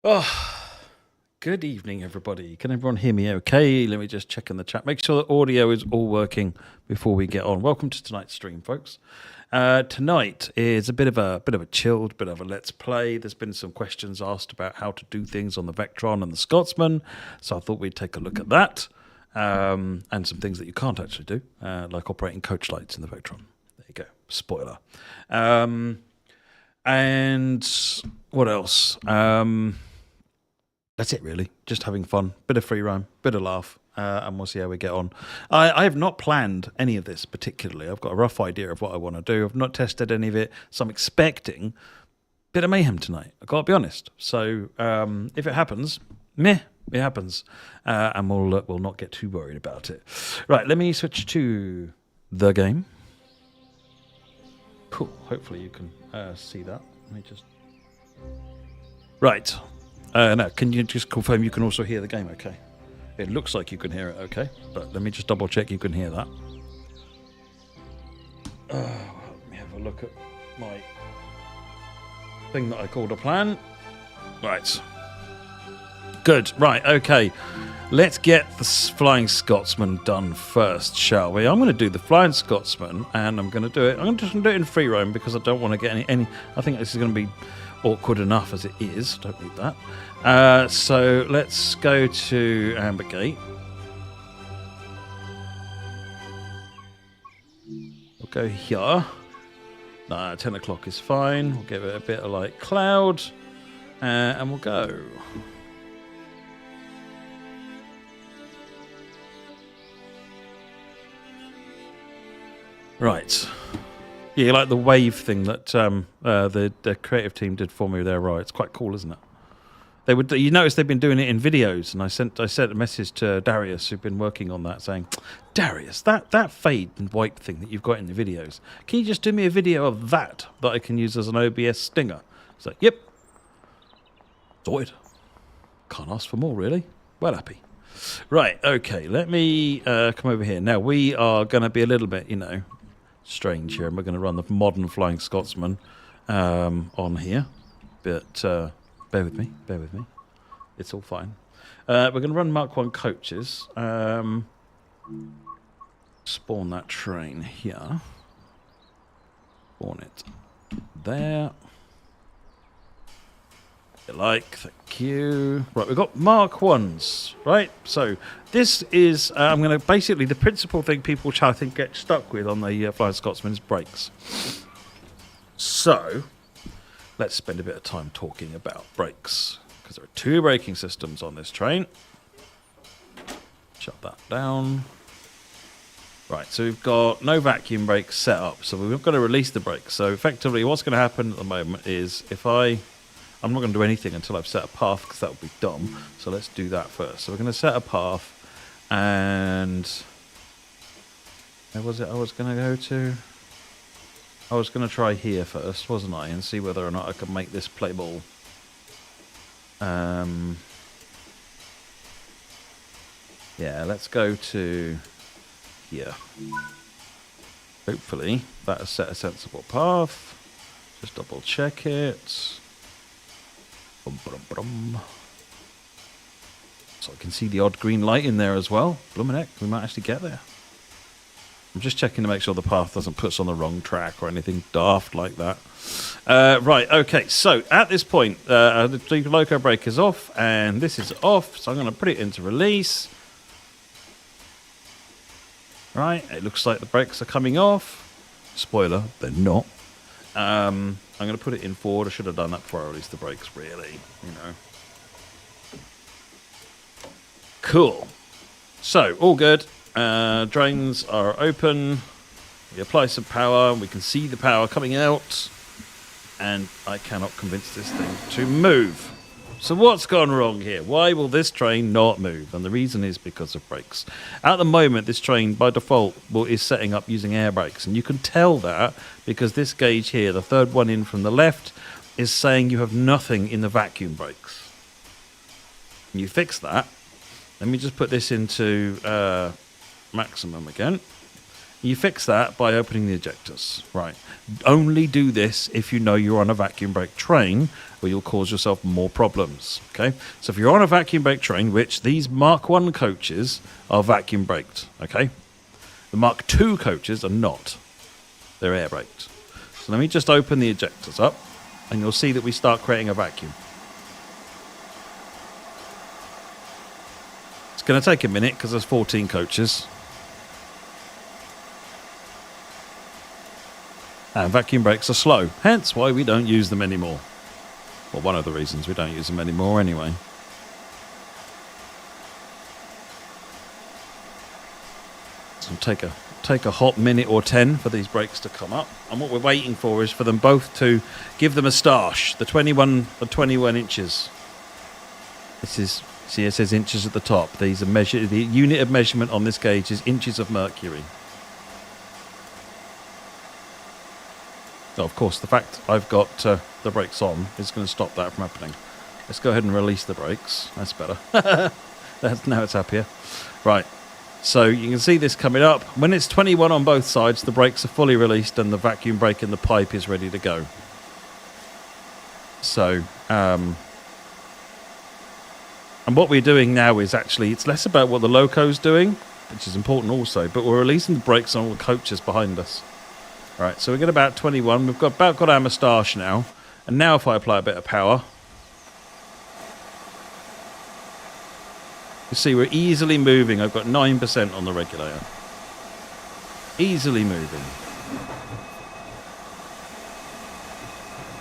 Oh, good evening, everybody. Can everyone hear me okay? Let me just check in the chat. Make sure the audio is all working before we get on. Welcome to tonight's stream, folks. Tonight is a bit of a chilled, bit of a let's play. There's been some questions asked about how to do things on the Vectron and the Scotsman, so I thought we'd take a look at that, and some things that you can't actually do, like operating coach lights in the Vectron. There you go. Spoiler. And what else? That's it, really. Just having fun. Bit of free roam, bit of laugh, and we'll see how we get on. I have not planned any of this particularly. I've got a rough idea of what I want to do. I've not tested any of it, so I'm expecting a bit of mayhem tonight. I've got to be honest. So if it happens, it happens, and we'll not get too worried about it. Right, let me switch to the game. Cool. Hopefully you can see that. Let me just... Right. Now, can you just confirm you can also hear the game okay? It looks like you can hear it okay, but let me just double check you can hear that. Let me have a look at my thing that I called a plan. Right. Good. Right, okay. Let's get the Flying Scotsman done first, shall we? I'm going to do the Flying Scotsman, and I'm going to do it. I'm just going to do it in free roam because I don't want to get any. I think this is going to be awkward enough as it is. Don't need that. So let's go to Amber Gate. We'll go here. 10 o'clock is fine. We'll give it a bit of like cloud, and we'll go. Right. Yeah, like the wave thing that the creative team did for me there, right? It's quite cool, isn't it? You notice they've been doing it in videos, and I sent a message to Darius, who'd been working on that, saying, Darius, that fade and wipe thing that you've got in the videos, can you just do me a video of that I can use as an OBS stinger? It's like, yep, sorted. Can't ask for more, really. Well happy. Right, okay, let me come over here. Now, we are going to be a little bit, strange here, and we're going to run the modern Flying Scotsman on here, but bear with me, it's all fine. We're going to run Mark 1 coaches, spawn that train here, spawn it there, thank you. Right, we've got Mark 1s, right? So this is, I'm going to basically, the principal thing people I think get stuck with on the Flying Scotsman is brakes. So let's spend a bit of time talking about brakes, because there are two braking systems on this train. Shut that down. Right, so we've got no vacuum brakes set up, so we've got to release the brakes. So effectively what's going to happen at the moment is I'm not going to do anything until I've set a path, because that would be dumb. So let's do that first. So we're going to set a path, and where was it I was going to go to? I was going to try here first, wasn't I? And see whether or not I could make this play ball. Yeah, let's go to here. Hopefully that has set a sensible path. Just double check it. So I can see the odd green light in there as well. Bloomin' heck, we might actually get there. I'm just checking to make sure the path doesn't put us on the wrong track or anything daft like that. Right, okay, so at this point, the loco brake is off, and this is off, so I'm going to put it into release. Right, it looks like the brakes are coming off. Spoiler, they're not. I'm going to put it in forward. I should have done that before I released the brakes, really, Cool. So, all good. Drains are open. We apply some power. We can see the power coming out. And I cannot convince this thing to move. So what's gone wrong here? Why will this train not move? And the reason is because of brakes. At the moment, this train, by default, is setting up using air brakes. And you can tell that because this gauge here, the third one in from the left, is saying you have nothing in the vacuum brakes. And you fix that. Let me just put this into maximum again. You fix that by opening the ejectors. Right. Only do this if you know you're on a vacuum brake train, or you'll cause yourself more problems. Okay. So if you're on a vacuum brake train, which these Mark 1 coaches are vacuum braked, okay? The Mark 2 coaches are not. They're air braked. So let me just open the ejectors up, and you'll see that we start creating a vacuum. It's going to take a minute because there's 14 coaches. And vacuum brakes are slow, hence why we don't use them anymore. Well, one of the reasons we don't use them anymore anyway. So take a hot minute or 10 for these brakes to come up. And what we're waiting for is for them both to give them a stoush. The 21 inches. This is, see, it says inches at the top. These are measured. The unit of measurement on this gauge is inches of mercury. So, of course, the fact I've got the brakes on is going to stop that from happening. Let's go ahead and release the brakes. That's better. Now it's happier. Right. So you can see this coming up. When it's 21 on both sides, the brakes are fully released and the vacuum brake in the pipe is ready to go. So, and what we're doing now is actually, it's less about what the loco's doing, which is important also, but we're releasing the brakes on all the coaches behind us. All right, so we get about 21. We've got our moustache now. And now if I apply a bit of power, you see we're easily moving. I've got 9% on the regulator. Easily moving.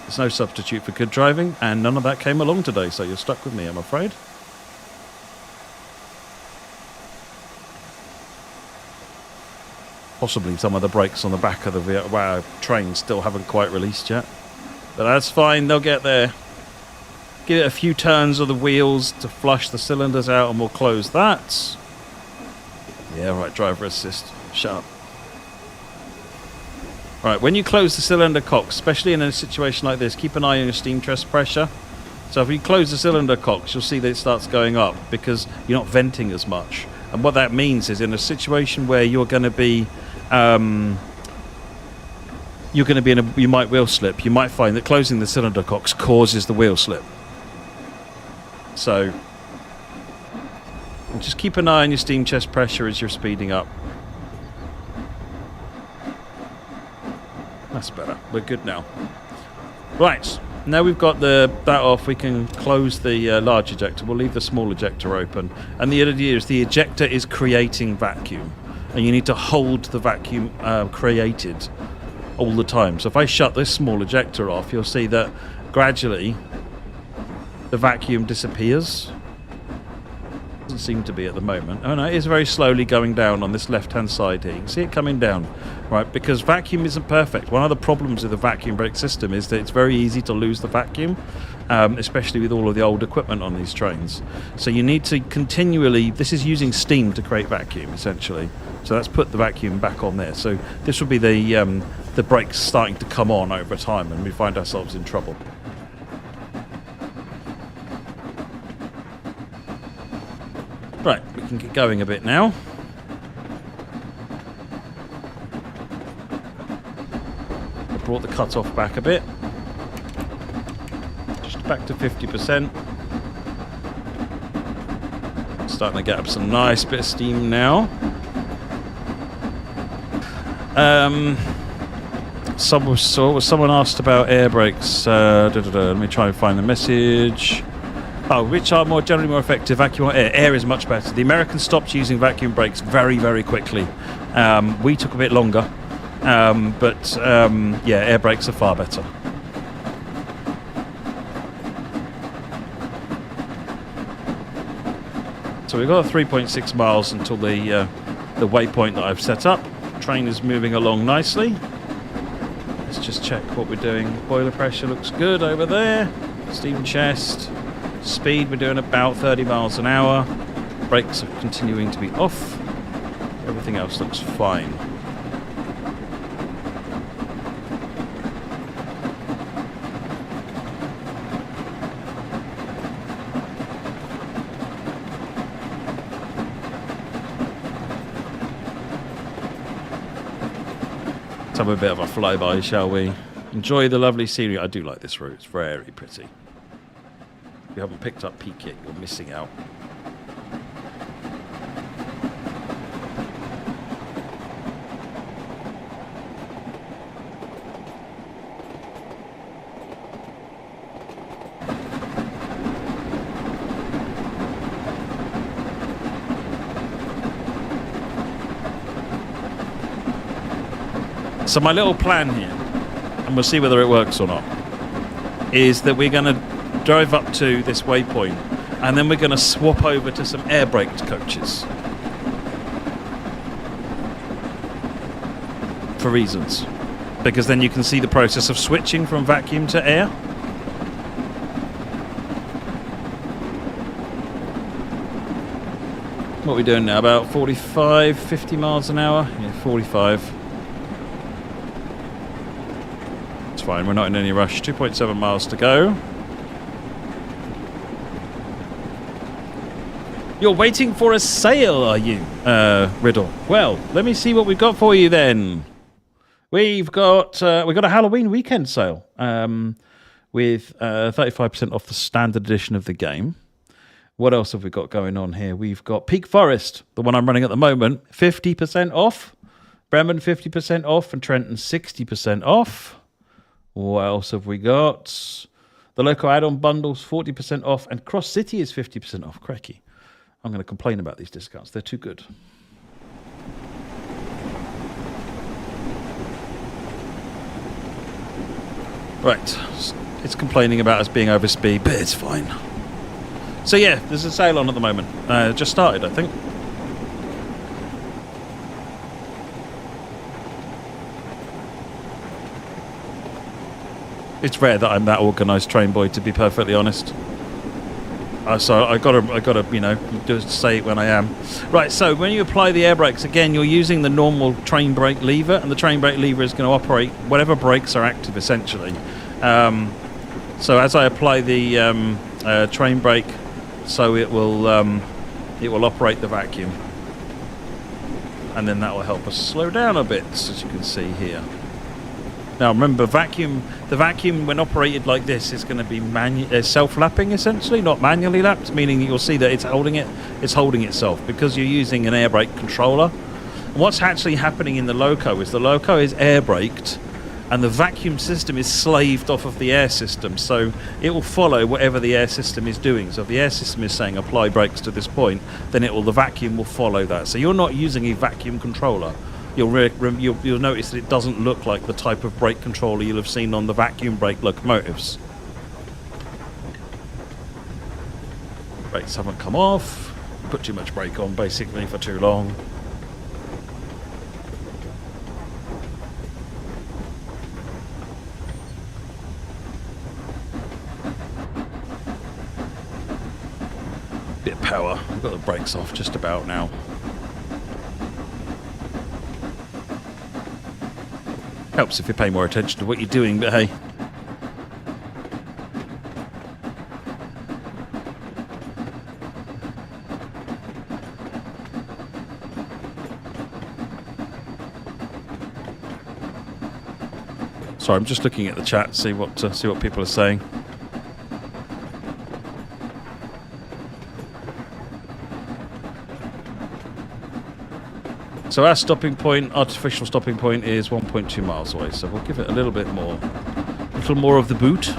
There's no substitute for good driving, and none of that came along today, so you're stuck with me, I'm afraid. Possibly some of the brakes on the back of the train still haven't quite released yet. But that's fine, they'll get there. Give it a few turns of the wheels to flush the cylinders out and we'll close that. Yeah, right, driver assist. Shut up. Right, when you close the cylinder cocks, especially in a situation like this, keep an eye on your steam chest pressure. So if you close the cylinder cocks, you'll see that it starts going up because you're not venting as much. And what that means is in a situation where you're going to be you might wheel slip. You might find that closing the cylinder cocks causes the wheel slip. So just keep an eye on your steam chest pressure as you're speeding up. That's better. We're good now. Right. Now we've got that off, we can close the large ejector. We'll leave the small ejector open. And the idea is the ejector is creating vacuum. And you need to hold the vacuum created all the time. So if I shut this small ejector off, you'll see that gradually the vacuum disappears. Doesn't seem to be at the moment. Oh no, it is very slowly going down on this left-hand side here. You can see it coming down, right? Because vacuum isn't perfect. One of the problems with the vacuum brake system is that it's very easy to lose the vacuum, especially with all of the old equipment on these trains. So you need to continually, this is using steam to create vacuum, essentially. So let's put the vacuum back on there. So this will be the brakes starting to come on over time and we find ourselves in trouble. Right, we can get going a bit now. I brought the cutoff back a bit. Just back to 50%. Starting to get up some nice bit of steam now. Someone asked about air brakes. Let me try and find the message. Oh, which are generally more effective, vacuum or air? Air is much better. The Americans stopped using vacuum brakes very, very quickly. We took a bit longer, but air brakes are far better. So we've got 3.6 miles until the waypoint that I've set up. Train is moving along nicely. Let's just check what we're doing. Boiler pressure looks good over there. Steam chest. Speed, we're doing about 30 miles an hour. Brakes are continuing to be off. Everything else looks fine. Let's have a bit of a flyby, shall we? Enjoy the lovely scenery. I do like this route. It's very pretty. If you haven't picked up Peak yet, you're missing out. So my little plan here, and we'll see whether it works or not, is that we're going to drive up to this waypoint and then we're going to swap over to some air braked coaches. For reasons. Because then you can see the process of switching from vacuum to air. What are we doing now? About 45, 50 miles an hour? Yeah, 45. Fine, we're not in any rush. 2.7 miles to go. You're waiting for a sale, are you, Riddle? Well, let me see what we've got for you then. We've got a Halloween weekend sale with 35% off the standard edition of the game. What else have we got going on here? We've got Peak Forest, the one I'm running at the moment, 50% off. Bremen 50% off, and Trenton 60% off. What else have we got? The loco add-on bundles 40% off, and Cross City is 50% off. Cracky. I'm going to complain about these discounts. They're too good. Right. It's complaining about us being over speed, but it's fine. So yeah, there's a sale on at the moment. Just started, I think. It's rare that I'm that organised train boy, to be perfectly honest. So I gotta, you know, just say it when I am. Right. So when you apply the air brakes, again, you're using the normal train brake lever, and the train brake lever is going to operate whatever brakes are active, essentially. So as I apply the train brake, so it will operate the vacuum, and then that will help us slow down a bit, as you can see here. Now remember, the vacuum when operated like this is going to be self-lapping, essentially, not manually lapped, meaning you'll see that it's holding itself because you're using an air brake controller. And what's actually happening in the loco is air braked, and the vacuum system is slaved off of the air system, so it will follow whatever the air system is doing. So if the air system is saying apply brakes to this point, then the vacuum will follow that. So you're not using a vacuum controller. You'll notice that it doesn't look like the type of brake controller you'll have seen on the vacuum brake locomotives. Brakes haven't come off. Put too much brake on, basically, for too long. Bit of power. I've got the brakes off just about now. Helps if you pay more attention to what you're doing, but hey. Sorry, I'm just looking at the chat, see what people are saying. So our stopping point, artificial stopping point, is 1.2 miles away. So we'll give it a little more of the boot.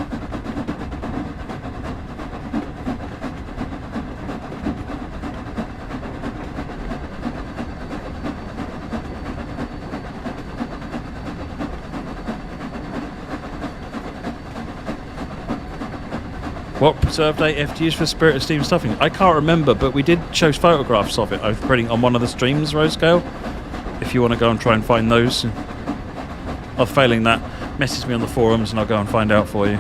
What preserved AFTs for Spirit of Steam stuffing? I can't remember, but we did show photographs of it on one of the streams, Rosecale. If you want to go and try and find those. Or failing that, message me on the forums and I'll go and find out for you.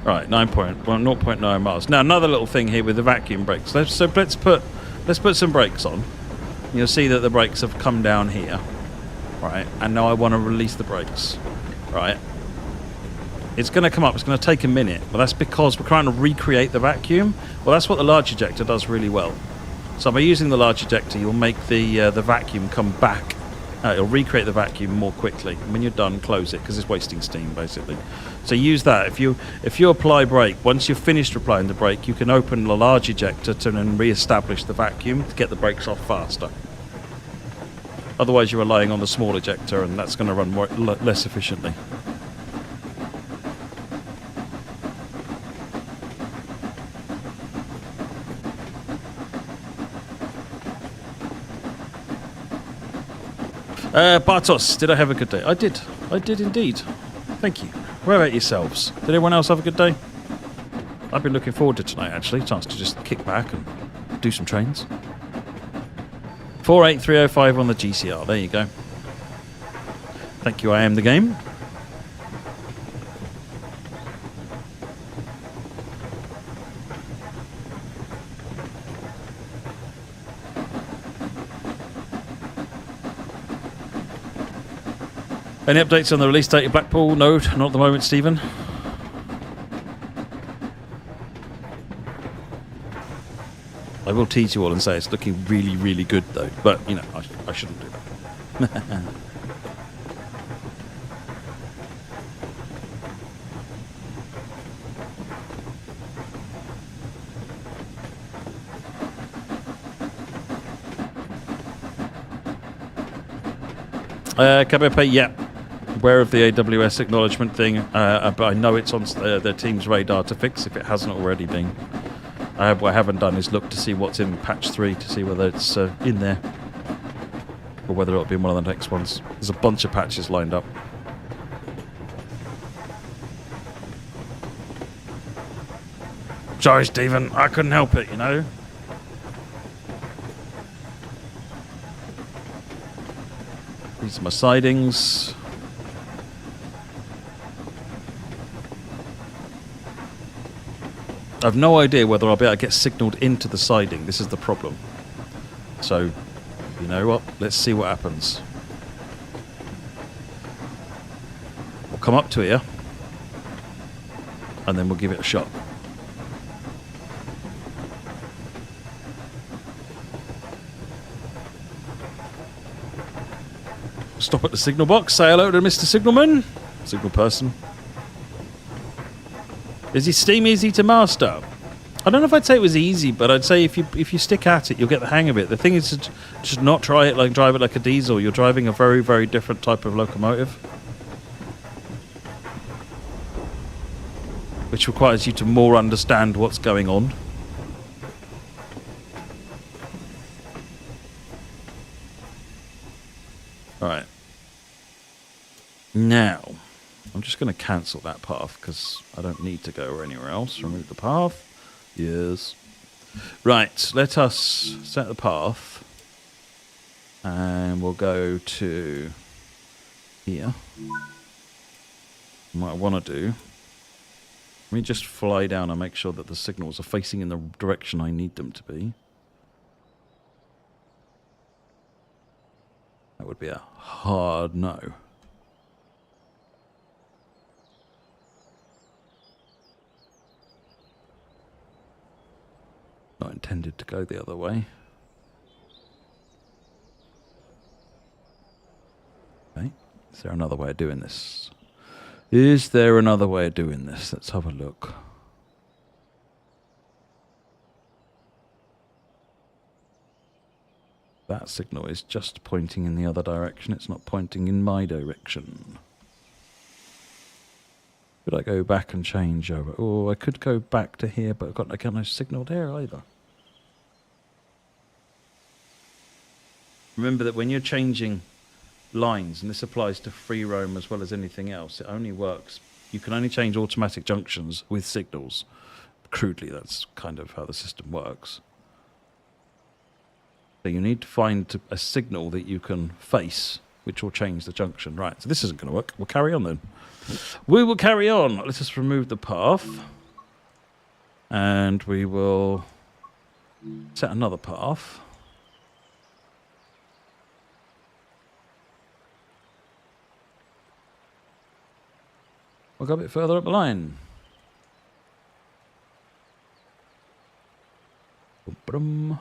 Right, 0.9 miles. Now another little thing here with the vacuum brakes. Let's put some brakes on. You'll see that the brakes have come down here, right? And now I want to release the brakes, right? It's going to come up. It's going to take a minute, but that's because we're trying to recreate the vacuum. Well, that's what the large ejector does really well. So by using the large ejector, you'll make the vacuum come back. It'll recreate the vacuum more quickly. And when you're done, close it because it's wasting steam, basically. So use that. If you apply brake, once you've finished applying the brake, you can open the large ejector to then re-establish the vacuum to get the brakes off faster. Otherwise, you're relying on the small ejector, and that's going to run less efficiently. Bartos, did I have a good day? I did indeed. Thank you. Where about yourselves? Did everyone else have a good day? I've been looking forward to tonight, actually. Chance to just kick back and do some trains. 48305 on the GCR. There you go. Thank you, I am the game. Any updates on the release date of Blackpool? No, not at the moment, Stephen. I will tease you all and say it's looking really, really good, though. But, you know, I shouldn't do that. KBP, yeah. Aware of the AWS acknowledgement thing, but I know it's on their team's radar to fix if it hasn't already been. What I haven't done is look to see what's in patch 3 to see whether it's in there or whether it'll be in one of the next ones. There's a bunch of patches lined up. Sorry, Stephen, I couldn't help it, you know. These are my sidings. I've no idea whether I'll be able to get signalled into the siding. This is the problem. So, you know what? Let's see what happens. We'll come up to here. And then we'll give it a shot. Stop at the signal box. Say hello to Mr. Signalman. Signal person. Is his steam easy to master? I don't know if I'd say it was easy, but I'd say if you stick at it, you'll get the hang of it. The thing is to just not drive it like a diesel. You're driving a very, very different type of locomotive, which requires you to more understand what's going on. All right. Now, I'm just going to cancel that path because I don't need to go anywhere else. Remove the path. Yes. Right, let us set the path. And we'll go to here. What I want to do, let me just fly down and make sure that the signals are facing in the direction I need them to be. That would be a hard no. Not intended to go the other way. Okay. Is there another way of doing this? Is there another way of doing this? Let's have a look. That signal is just pointing in the other direction. It's not pointing in my direction. Could I go back and change over? Oh, I could go back to here, but I got no signal there either. Remember that when you're changing lines, and this applies to free roam as well as anything else, it only works. You can only change automatic junctions with signals. Crudely, that's kind of how the system works. So you need to find a signal that you can face, which will change the junction. Right, so this isn't going to work. We'll carry on then. We will carry on. Let's just remove the path. And we will set another path. We'll go a bit further up the line. Boom.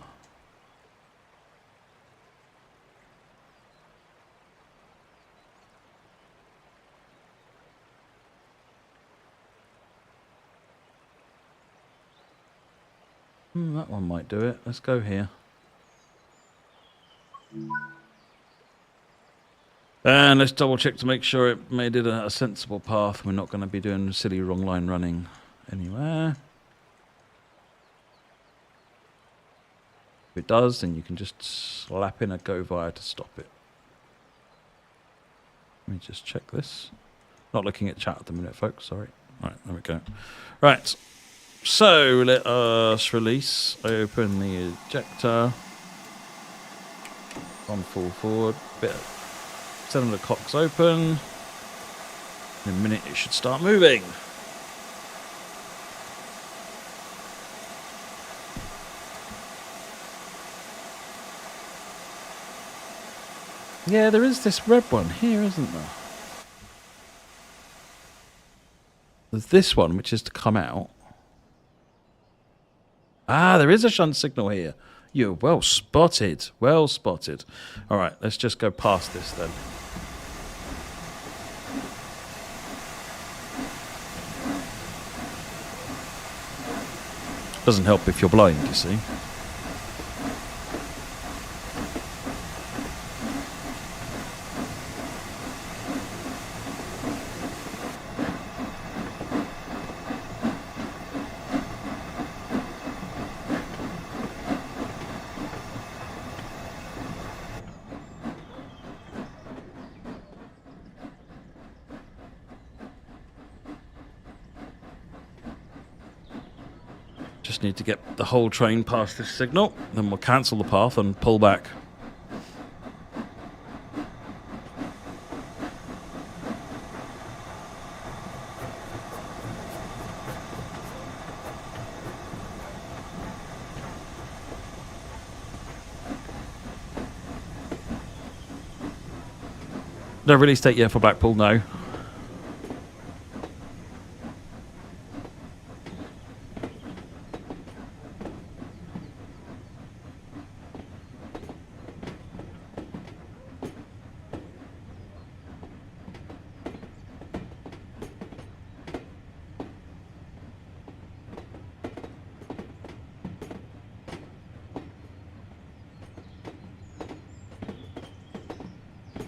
That one might do it. Let's go here. And let's double check to make sure it made it a sensible path. We're not going to be doing silly wrong line running anywhere. If it does, then you can just slap in a go via to stop it. Let me just check this. Not looking at chat at the minute, folks. Sorry. All right, there we go. Right. So let us release. Open the ejector. On full forward. Cylinder cock's open. In a minute it should start moving. Yeah, there is this red one here, isn't there? There's this one which is to come out. Ah, there is a shunt signal here. You're well spotted. Well spotted. All right, let's just go past this then. Doesn't help if you're blind, you see. Just need to get the whole train past this signal, then we'll cancel the path and pull back. No release date yet for Blackpool, no.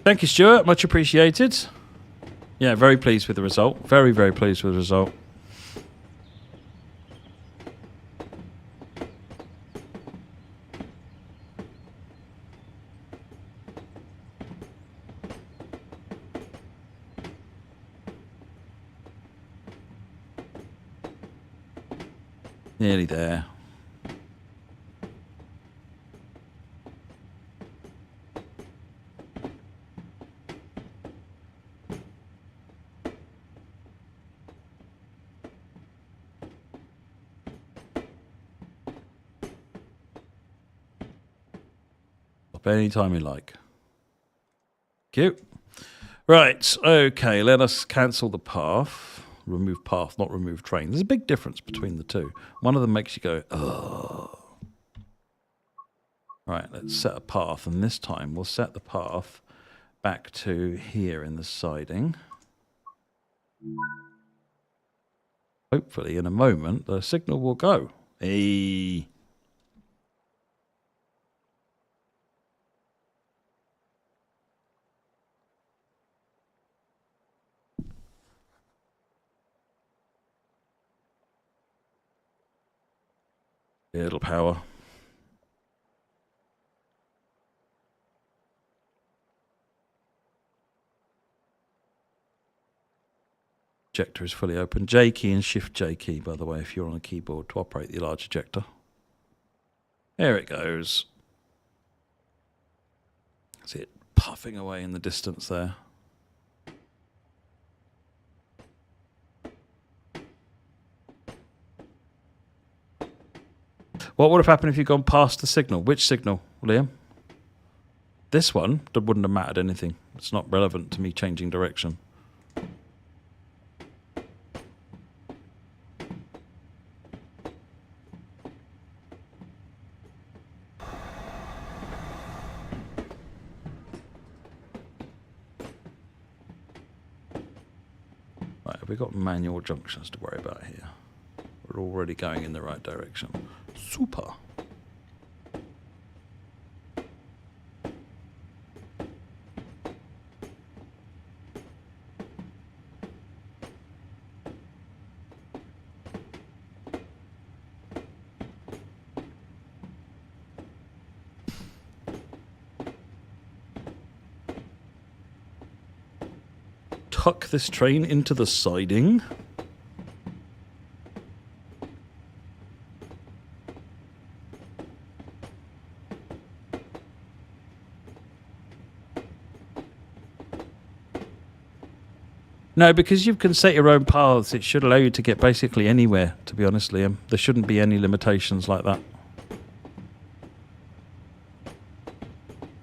Thank you, Stuart. Much appreciated. Yeah, very pleased with the result. Very, very pleased with the result. Nearly there. Anytime you like. Cute. Right, okay, let us cancel the path. Remove path, not remove train. There's a big difference between the two. One of them makes you go, oh. Right, let's set a path, and this time we'll set the path back to here in the siding. Hopefully, in a moment, the signal will go. Hey. Little power. Ejector is fully open. J key and Shift J key, by the way, if you're on a keyboard to operate the large ejector. There it goes. See it puffing away in the distance there. What would have happened if you'd gone past the signal? Which signal, Liam? This one, that wouldn't have mattered anything. It's not relevant to me changing direction. Have we got manual junctions to worry about here? We're already going in the right direction. Super. Tuck this train into the siding. No, because you can set your own paths, it should allow you to get basically anywhere, to be honest, Liam. There shouldn't be any limitations like that.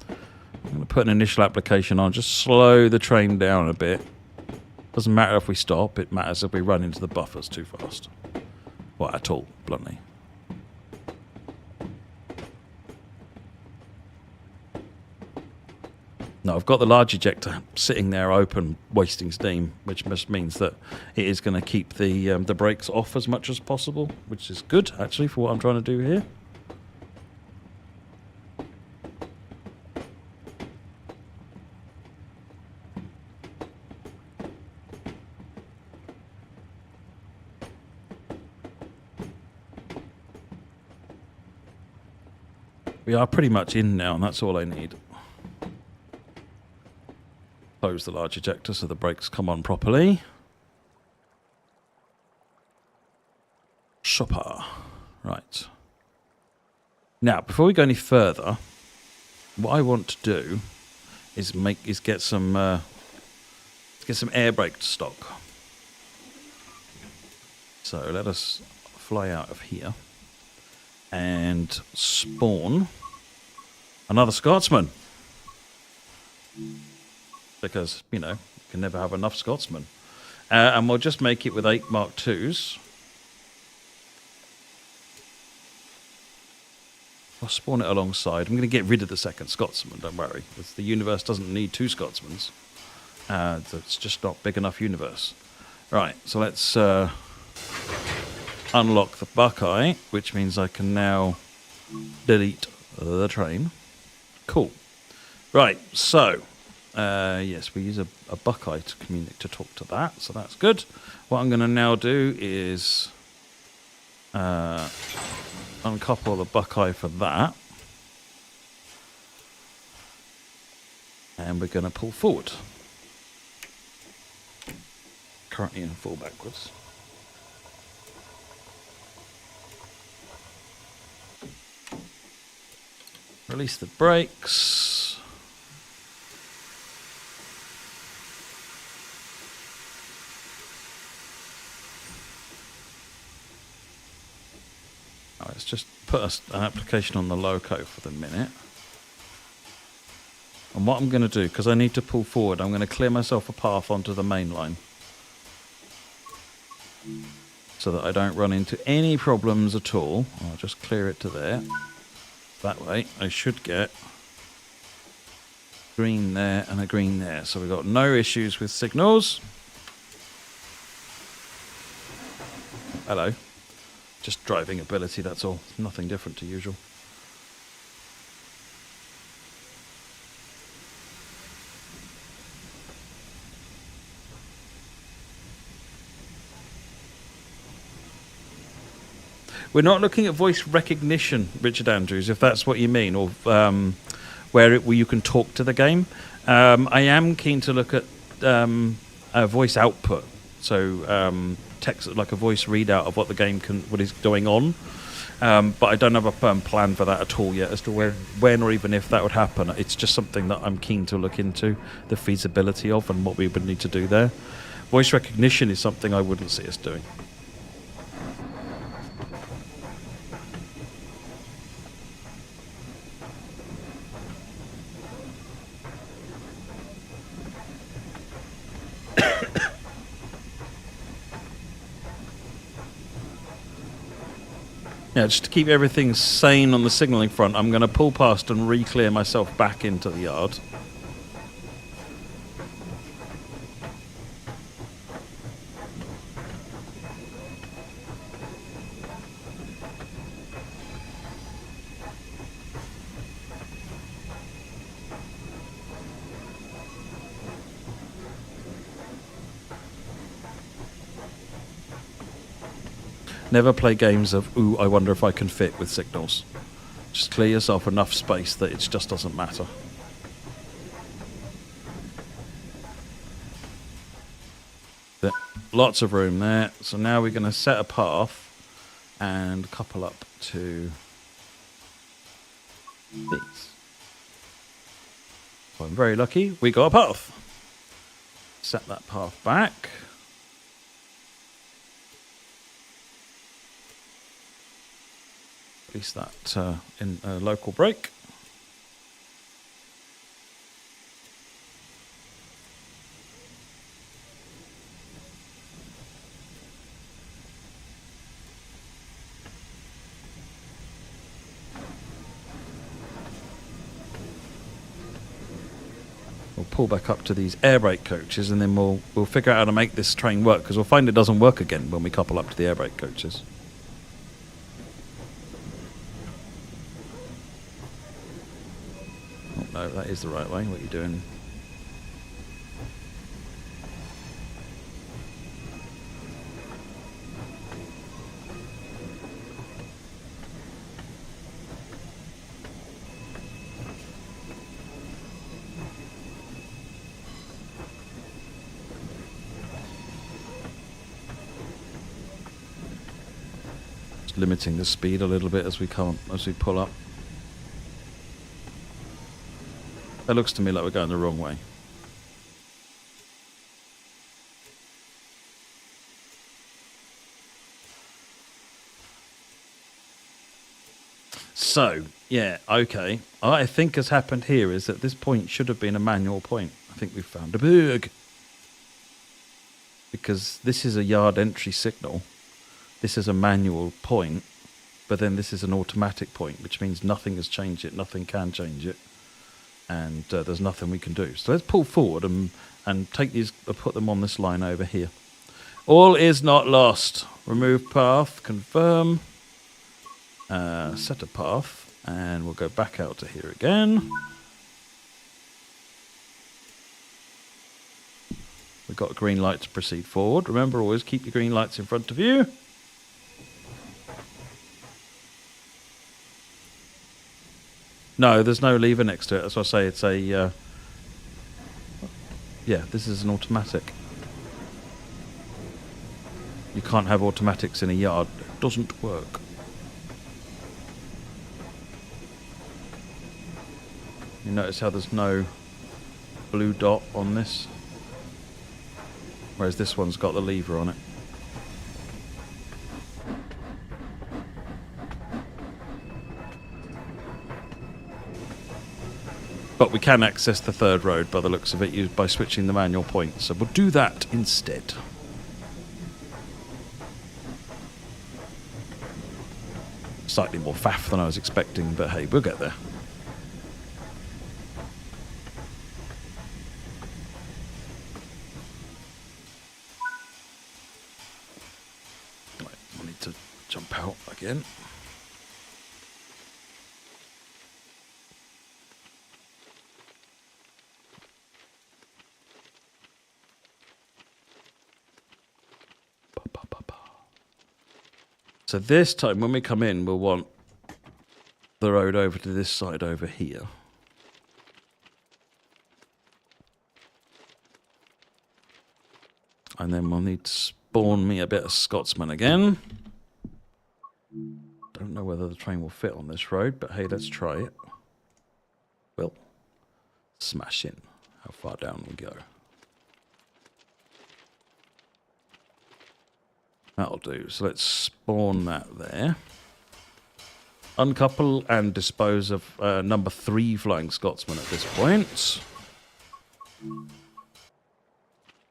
I'm going to put an initial application on, just slow the train down a bit. Doesn't matter if we stop, it matters if we run into the buffers too fast. Well, at all, bluntly. No, I've got the large ejector sitting there open, wasting steam, which just means that it is going to keep the brakes off as much as possible, which is good, actually, for what I'm trying to do here. We are pretty much in now, and that's all I need. Close the large ejector so the brakes come on properly. Shopper. Right. Now, before we go any further, what I want to do is get some air brake stock. So let us fly out of here and spawn another Scotsman. Because, you know, you can never have enough Scotsmen. And we'll just make it with 8 Mark IIs. I'll spawn it alongside. I'm going to get rid of the second Scotsman, don't worry. The universe doesn't need 2 Scotsmans. It's just not big enough universe. Right, so let's unlock the Buckeye, which means I can now delete the train. Cool. Right, so... yes, we use a Buckeye to talk to that, so that's good. What I'm going to now do is uncouple the Buckeye for that. And we're going to pull forward. Currently in full backwards. Release the brakes. Let's just put an application on the loco for the minute. And what I'm going to do, because I need to pull forward, I'm going to clear myself a path onto the main line. So that I don't run into any problems at all. I'll just clear it to there. That way I should get green there and a green there. So we've got no issues with signals. Hello. Just driving ability, that's all. Nothing different to usual. We're not looking at voice recognition, Richard Andrews, if that's what you mean, or where you can talk to the game. I am keen to look at a voice output, so text, like a voice readout of what the game what is going on. But I don't have a firm plan for that at all yet as to when or even if that would happen. It's just something that I'm keen to look into the feasibility of and what we would need to do there. Voice recognition is something I wouldn't see us doing. Yeah, just to keep everything sane on the signalling front, I'm going to pull past and re-clear myself back into the yard. Never play games of, ooh, I wonder if I can fit with signals. Just clear yourself enough space that it just doesn't matter. Lots of room there. So now we're going to set a path and couple up to these. So I'm very lucky. We got a path. Set that path back. Release that in a local break. We'll pull back up to these air brake coaches, and then we'll figure out how to make this train work, because we'll find it doesn't work again when we couple up to the air brake coaches. Oh no, that is the right way. What are you doing? Limiting the speed a little bit as we pull up. That looks to me like we're going the wrong way. So, yeah, okay. I think has happened here is that this point should have been a manual point. I think we've found a bug. Because this is a yard entry signal. This is a manual point, but then this is an automatic point, which means nothing has changed it, nothing can change it, and there's nothing we can do. So let's pull forward and take these, put them on this line over here. All is not lost. Remove path, confirm, set a path, and we'll go back out to here again. We've got a green light to proceed forward. Remember, always keep your green lights in front of you. No, there's no lever next to it. That's why I say it's a... yeah, this is an automatic. You can't have automatics in a yard. It doesn't work. You notice how there's no blue dot on this? Whereas this one's got the lever on it. But we can access the third road by the looks of it by switching the manual point. So we'll do that instead. Slightly more faff than I was expecting, but hey, we'll get there. Right, I need to jump out again. So this time when we come in, we'll want the road over to this side over here. And then we'll need to spawn me a bit of Scotsman again. Don't know whether the train will fit on this road, but hey, let's try it. Well, smash in. How far down we go. That'll do. So let's spawn that there. Uncouple and dispose of number 3 Flying Scotsman at this point.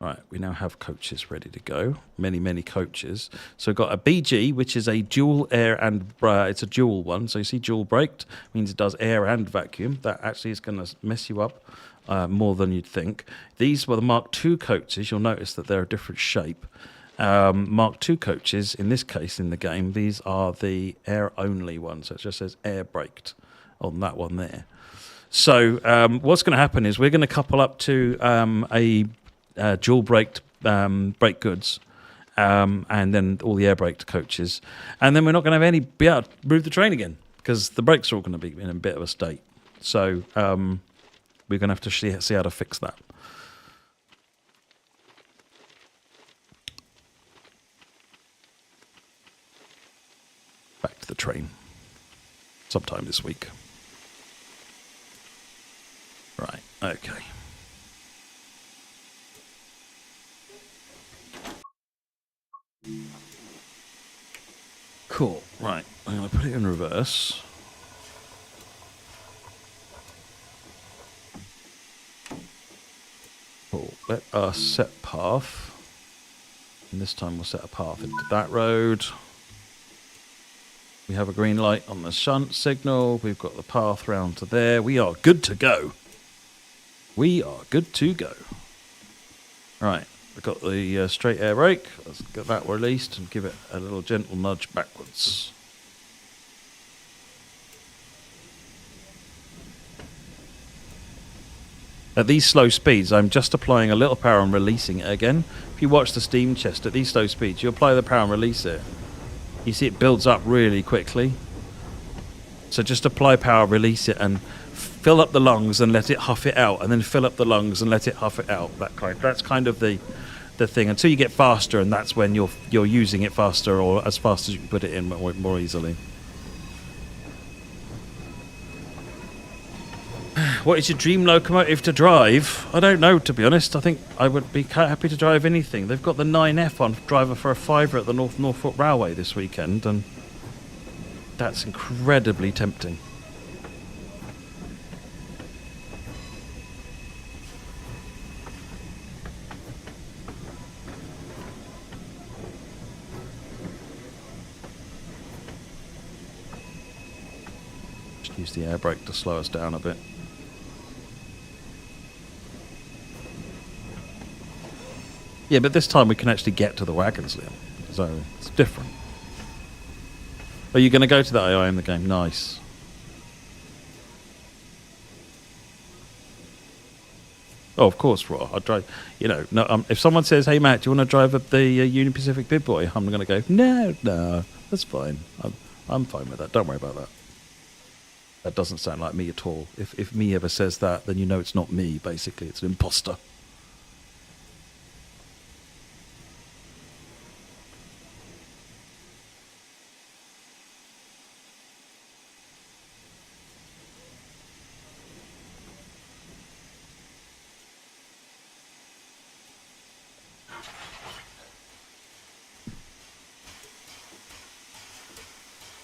Right, we now have coaches ready to go. Many, many coaches. So we've got a BG, which is a dual air and... it's a dual one. So you see dual braked, means it does air and vacuum. That actually is going to mess you up more than you'd think. These were the Mark II coaches. You'll notice that they're a different shape. Mark II coaches, in this case in the game, these are the air-only ones. So it just says air-braked on that one there. So what's going to happen is we're going to couple up to a dual-braked brake goods, and then all the air brake coaches. And then we're not going to be able to move the train again because the brakes are all going to be in a bit of a state. So we're going to have to see how to fix that. Back to the train sometime this week. Right, okay. Cool, right, I'm going to put it in reverse. Cool, let us set path. And this time we'll set a path into that road. We have a green light on the shunt signal. We've got the path round to there. We are good to go. We are good to go. Right, we've got the straight air brake. Let's get that released and give it a little gentle nudge backwards. At these slow speeds, I'm just applying a little power and releasing it again. If you watch the steam chest at these slow speeds, you apply the power and release it. You see it builds up really quickly. So just apply power, release it, and fill up the lungs and let it huff it out, and then fill up the lungs and let it huff it out. That's kind of the thing until you get faster, and that's when you're using it faster, or as fast as you can put it in more easily. What is your dream locomotive to drive? I don't know, to be honest. I think I would be happy to drive anything. They've got the 9F on driver for a fiver at the Norfolk Railway this weekend, and that's incredibly tempting. Just use the air brake to slow us down a bit. Yeah, but this time we can actually get to the wagons, Liam. So it's different. Are you going to go to that AI in the game? Nice. Oh, of course, Raw. I'd drive. You know, no. If someone says, "Hey, Matt, do you want to drive up the Union Pacific Big Boy?" I'm going to go, "No, that's fine. I'm fine with that. Don't worry about that." That doesn't sound like me at all. If me ever says that, then you know it's not me. Basically, it's an imposter.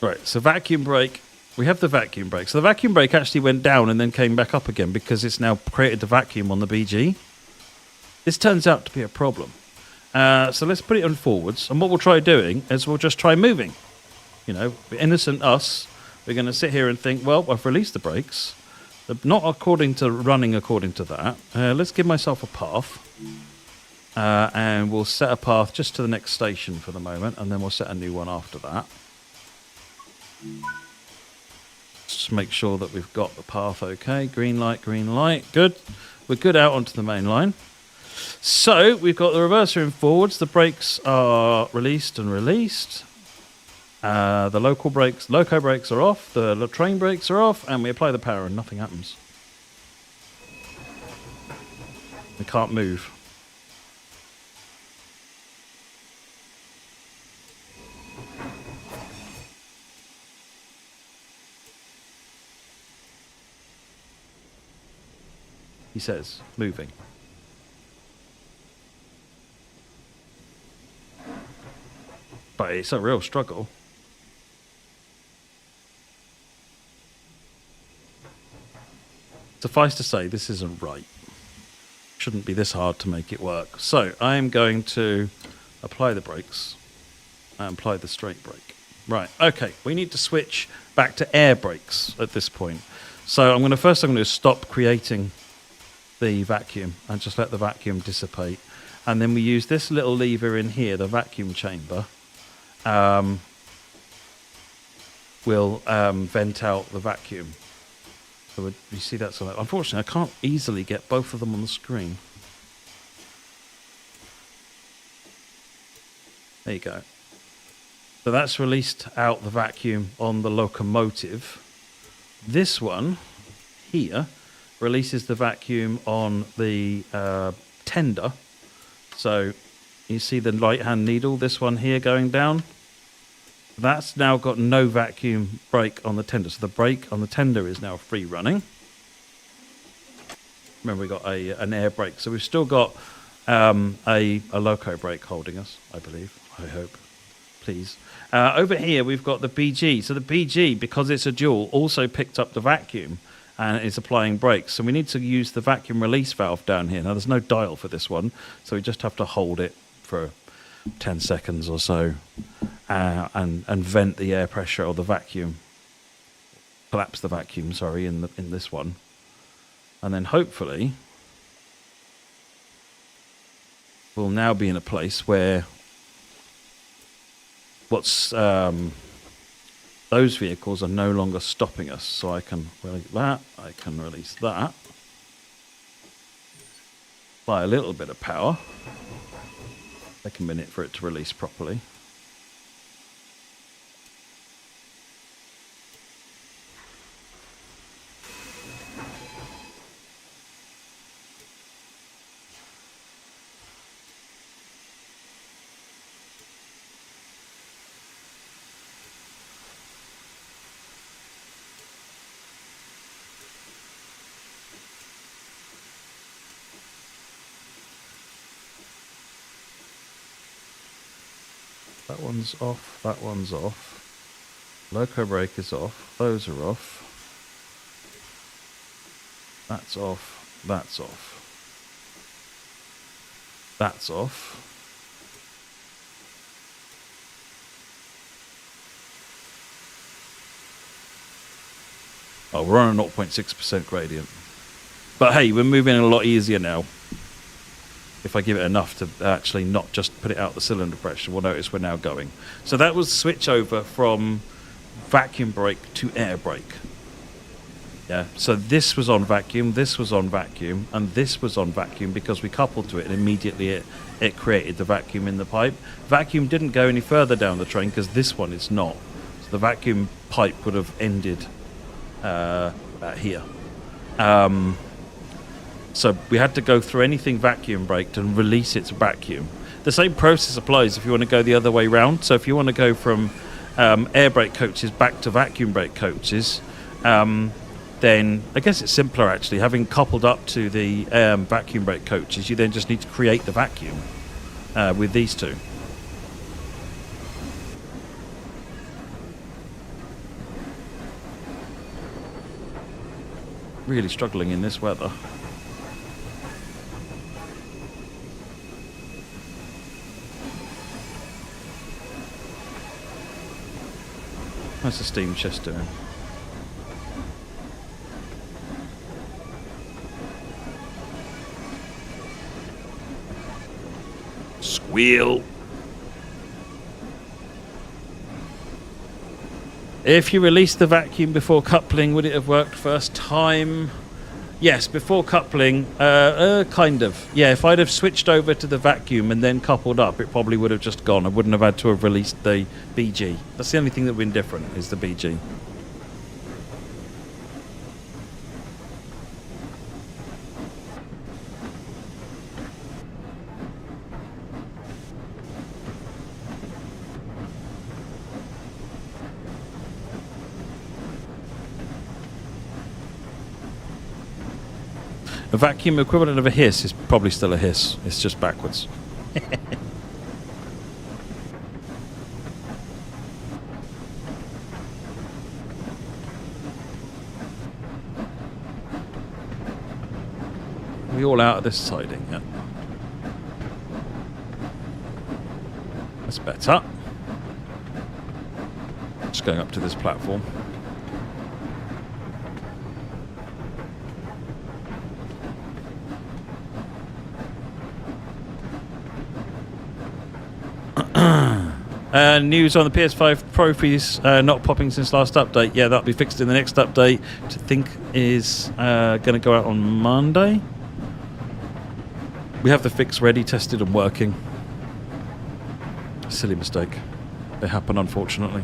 Right, so vacuum brake. We have the vacuum brake. So the vacuum brake actually went down and then came back up again because it's now created the vacuum on the BG. This turns out to be a problem. So let's put it on forwards. And what we'll try doing is we'll just try moving. You know, innocent us. We're going to sit here and think, well, I've released the brakes. They're not running according to that. Let's give myself a path. And we'll set a path just to the next station for the moment. And then we'll set a new one after that. Just make sure that we've got the path okay. Green light, good. We're good out onto the main line. So we've got the reverser in forwards. The brakes are released and released. The loco brakes are off. The train brakes are off, and we apply the power and nothing happens. We can't move. He says, moving. But it's a real struggle. Suffice to say, this isn't right. Shouldn't be this hard to make it work. So I am going to apply the brakes and apply the straight brake. Right, okay, we need to switch back to air brakes at this point. So I'm going to stop creating the vacuum and just let the vacuum dissipate, and then we use this little lever in here, the vacuum chamber. Will vent out the vacuum. So you see that? So unfortunately, I can't easily get both of them on the screen. There you go. So that's released out the vacuum on the locomotive. This one here releases the vacuum on the tender. So you see the right-hand needle, this one here going down. That's now got no vacuum brake on the tender. So the brake on the tender is now free running. Remember, we got an air brake. So we've still got a loco brake holding us, I believe. I hope. Please. Over here, we've got the PEGI. So the PEGI, because it's a dual, also picked up the vacuum and is applying brakes. So we need to use the vacuum release valve down here. Now, there's no dial for this one, so we just have to hold it for 10 seconds or so and vent the air pressure or the vacuum. Collapse the vacuum, sorry, in this one. And then hopefully we'll now be in a place where those vehicles are no longer stopping us. So I can release that, I can release that. By a little bit of power. Take a minute for it to release properly. That one's off, that one's off. Loco brake is off, those are off. That's off, that's off. That's off. Oh, we're on a 0.6% gradient. But hey, we're moving a lot easier now. If I give it enough to actually not just put it out the cylinder pressure, we'll notice we're now going. So that was switch over from vacuum brake to air brake. Yeah, so this was on vacuum, this was on vacuum, and this was on vacuum because we coupled to it and immediately it created the vacuum in the pipe. Vacuum didn't go any further down the train because this one is not. So the vacuum pipe would have ended about here. So we had to go through anything vacuum braked and release its vacuum. The same process applies if you want to go the other way round. So if you want to go from air brake coaches back to vacuum brake coaches, then I guess it's simpler actually. Having coupled up to the vacuum brake coaches, you then just need to create the vacuum with these two. Really struggling in this weather. How's the steam chest doing? Squeal. If you released the vacuum before coupling, would it have worked first time? Yes, before coupling, kind of. Yeah, if I'd have switched over to the vacuum and then coupled up, it probably would have just gone. I wouldn't have had to have released the PEGI. That's the only thing that would have been different, is the PEGI. A vacuum equivalent of a hiss is probably still a hiss. It's just backwards. Are we all out of this siding? Yeah. That's better. Just going up to this platform. News on the PS5 trophies not popping since last update. Yeah, that'll be fixed in the next update, which I think is going to go out on Monday. We have the fix ready, tested and working. Silly mistake. They happen, unfortunately.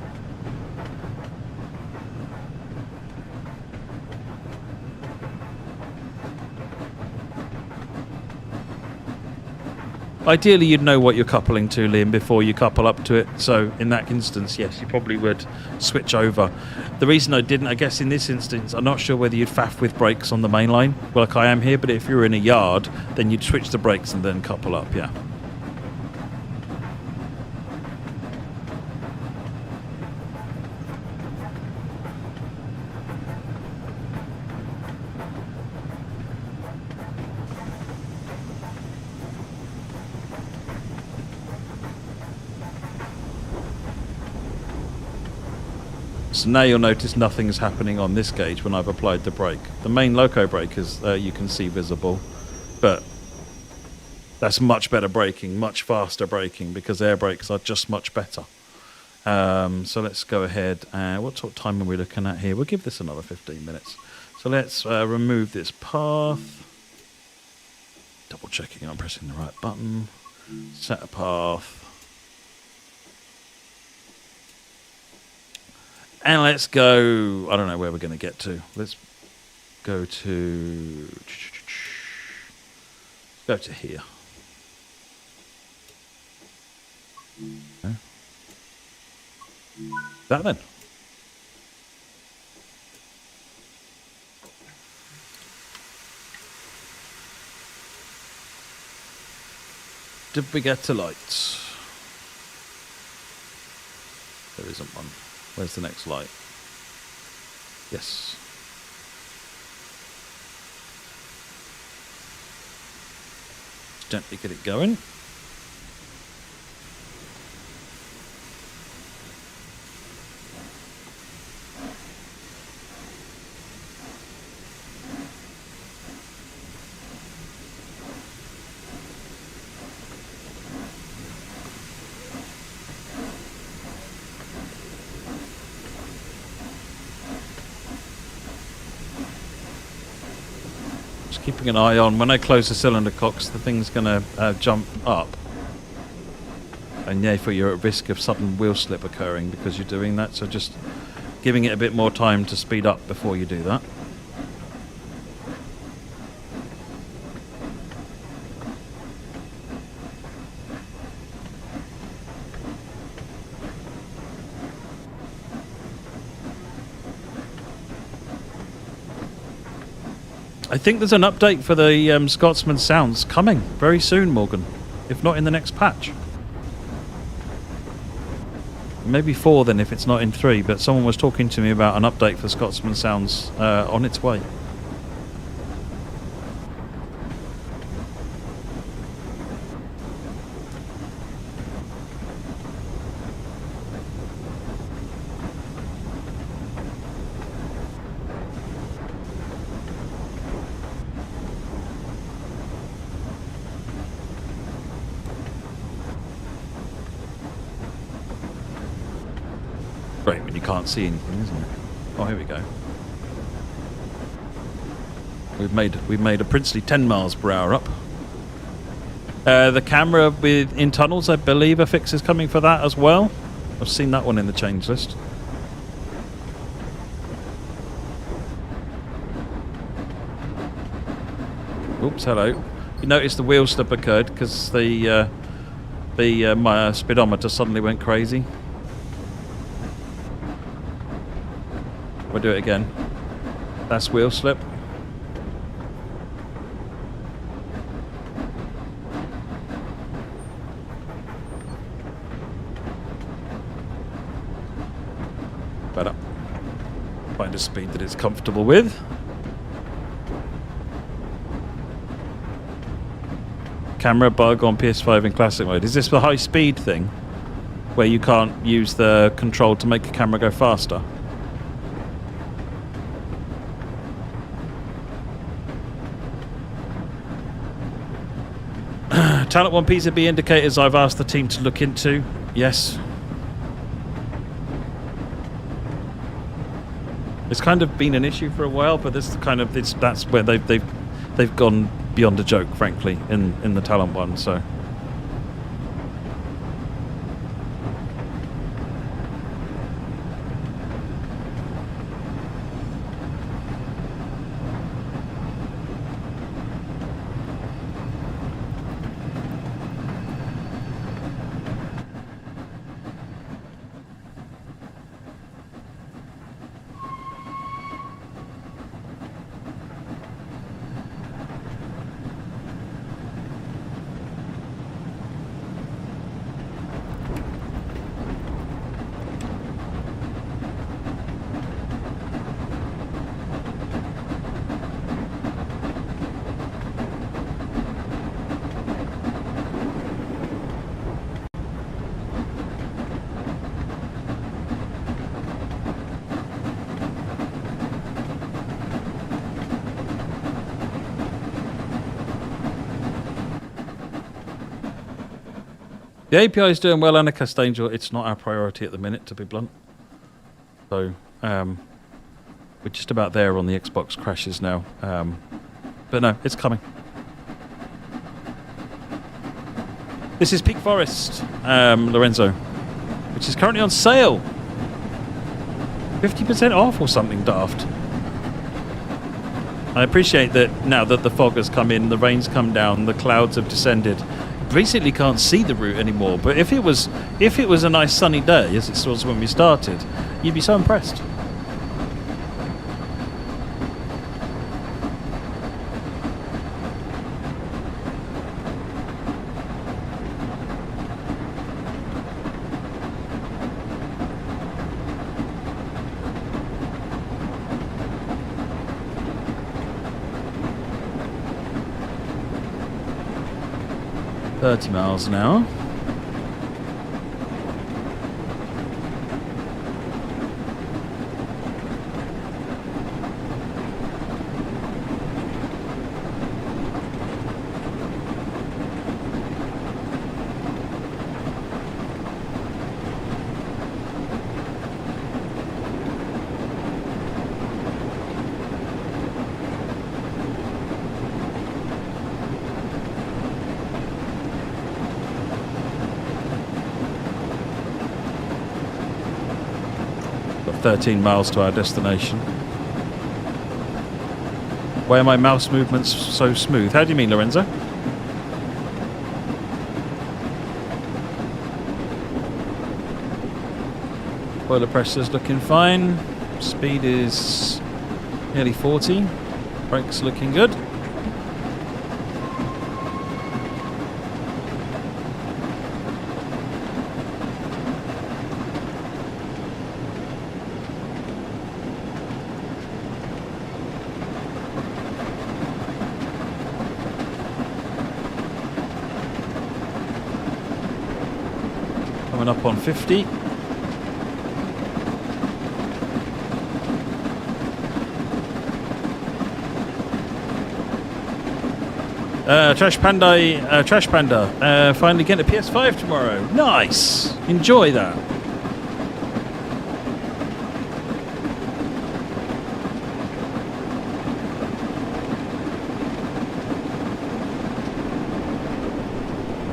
Ideally, you'd know what you're coupling to, Liam, before you couple up to it. So in that instance, yes, you probably would switch over. The reason I didn't, I guess in this instance, I'm not sure whether you'd faff with brakes on the main line, like I am here, but if you're in a yard, then you'd switch the brakes and then couple up, yeah. So now you'll notice nothing's happening on this gauge when I've applied the brake. The main loco brake is, you can see visible, but that's much better braking, much faster braking, because air brakes are just much better. So let's go ahead. What sort of time are we looking at here? We'll give this another 15 minutes. So let's remove this path. Double checking I'm pressing the right button. Set a path. And let's go, I don't know where we're going to get to. Let's go to here. Okay. That then. Did we get to lights? There isn't one. Where's the next light? Yes. Gently get it going. Keeping an eye on when I close the cylinder cocks, the thing's going to jump up, and therefore you're at risk of sudden wheel slip occurring because you're doing that. So just giving it a bit more time to speed up before you do that. I think there's an update for the Scotsman sounds coming very soon, Morgan, if not in the next patch. Maybe 4 then if it's not in 3, but someone was talking to me about an update for Scotsman sounds on its way. Great when you can't see anything, isn't it? Oh, here we go. We've made a princely 10 miles per hour up. The camera in tunnels, I believe a fix is coming for that as well. I've seen that one in the change list. Oops, hello. You notice the wheel slip occurred because my speedometer suddenly went crazy. We'll do it again. That's wheel slip. Better. Find a speed that it's comfortable with. Camera bug on PS5 in classic mode. Is this the high speed thing? Where you can't use the control to make the camera go faster? Talent 1 PZB indicators I've asked the team to look into. Yes. It's kind of been an issue for a while, but that's where they've gone beyond a joke, frankly, in the Talent one. So The API is doing well, Anarchist Angel. It's not our priority at the minute, to be blunt. So, we're just about there on the Xbox crashes now. But no, it's coming. This is Peak Forest, Lorenzo, which is currently on sale. 50% off or something daft. I appreciate that now that the fog has come in, the rain's come down, the clouds have descended. Basically can't see the route anymore, but if it was a nice sunny day, as it was when we started, you'd be so impressed. $30 miles an hour. Got 13 miles to our destination. Why are my mouse movements so smooth? How do you mean, Lorenzo? Boiler pressure's looking fine. Speed is nearly 40. Brakes looking good. Coming up on 50. Trash Panda, finally getting a PS5 tomorrow. Nice! Enjoy that.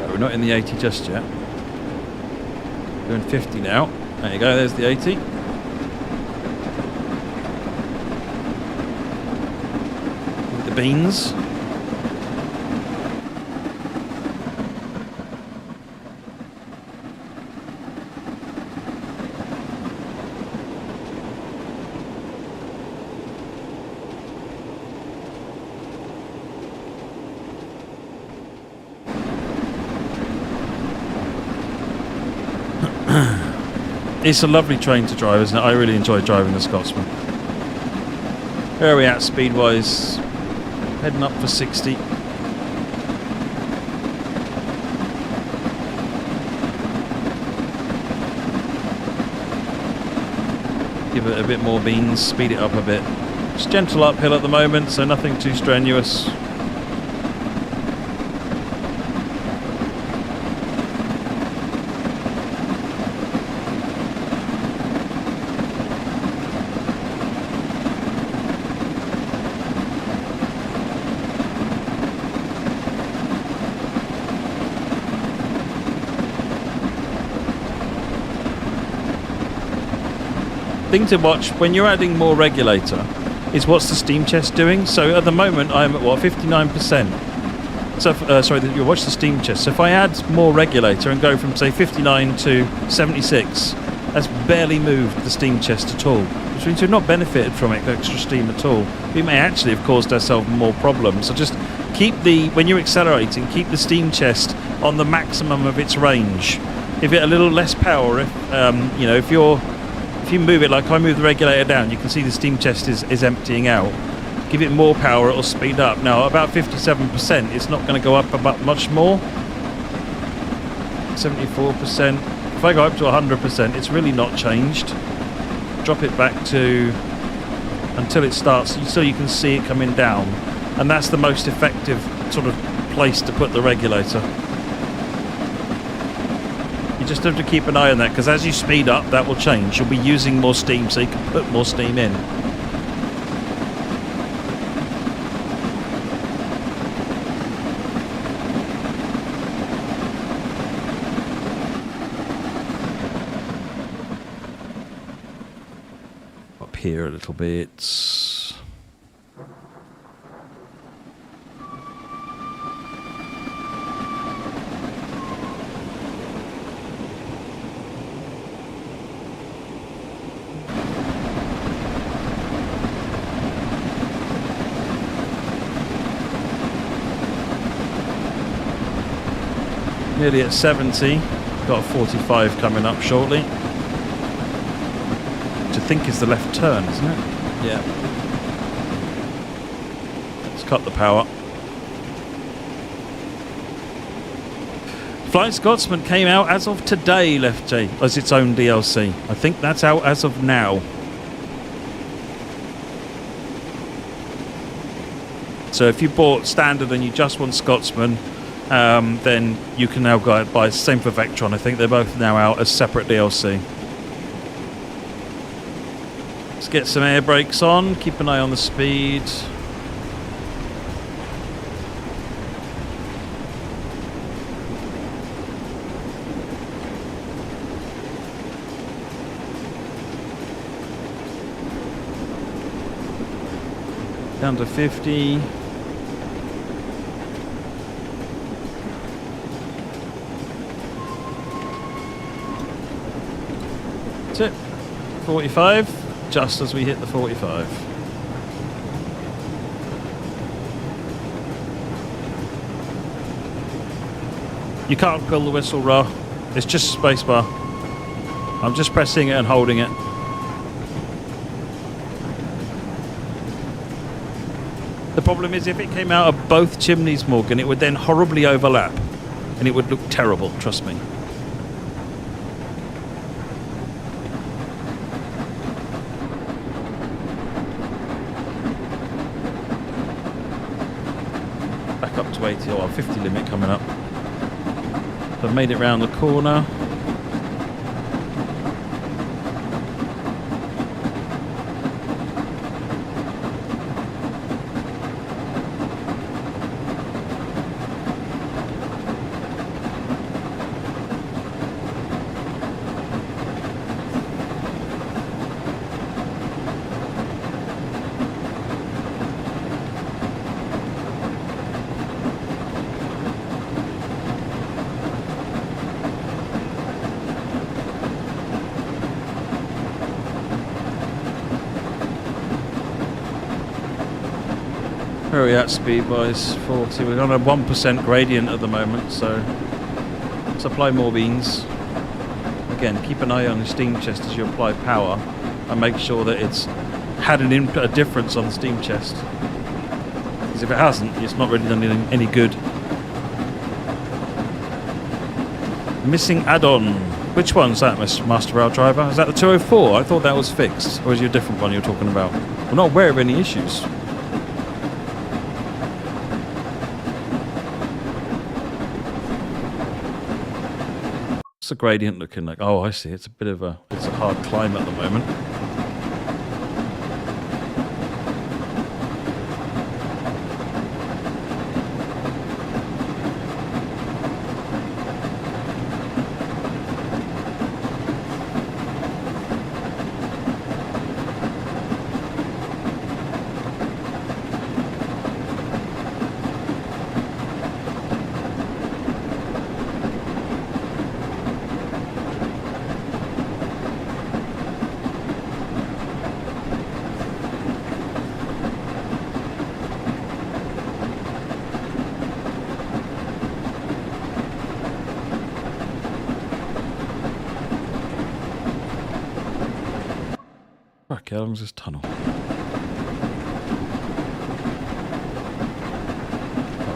We're not in the 80 just yet. Doing 50 now. There you go, there's the 80. With the beans. It's a lovely train to drive, isn't it? I really enjoy driving the Scotsman. Where are we at speed-wise? Heading up for 60. Give it a bit more beans, speed it up a bit. It's gentle uphill at the moment, so nothing too strenuous. Thing to watch when you're adding more regulator is what's the steam chest doing. So at the moment I'm at what, 59%. So sorry, you watch the steam chest. So if I add more regulator and go from say 59 to 76, that's barely moved the steam chest at all, which means we've not benefited from extra steam at all. We may actually have caused ourselves more problems. So just keep when you're accelerating, keep the steam chest on the maximum of its range. Give it a little less power. If you move it like I move the regulator down, you can see the steam chest is emptying out. Give it more power, it'll speed up. Now, about 57%, it's not going to go up about much more. 74%. If I go up to 100%, it's really not changed. Drop it back to until it starts, so you can see it coming down. And that's the most effective sort of place to put the regulator. You just have to keep an eye on that, because as you speed up, that will change. You'll be using more steam, so you can put more steam in. Up here a little bit. Nearly at 70, got a 45 coming up shortly. Which I think is the left turn, isn't it? Yeah. Let's cut the power. Flying Scotsman came out as of today, Left J, as its own DLC. I think that's out as of now. So if you bought Standard and you just want Scotsman, then you can now go out and buy. Same for Vectron. I think they're both now out as separate DLC. Let's get some air brakes on. Keep an eye on the speed. Down to 50. That's it. 45, just as we hit the 45. You can't pull the whistle, Ra. It's just spacebar. I'm just pressing it and holding it. The problem is if it came out of both chimneys, Morgan, it would then horribly overlap. And it would look terrible, trust me. Up to 80 or 50 limit coming up. I've made it round the corner. Where are we at speed-wise? 40. We're on a 1% gradient at the moment, so let's apply more beans. Again, keep an eye on the steam chest as you apply power and make sure that it's had a difference on the steam chest. Because if it hasn't, it's not really done any good. Missing add-on. Which one's that, Master Rail Driver? Is that the 204? I thought that was fixed. Or is it a different one you're talking about? We're not aware of any issues. What's the gradient looking like? Oh, I see. It's a hard climb at the moment. How long is this tunnel? Oh,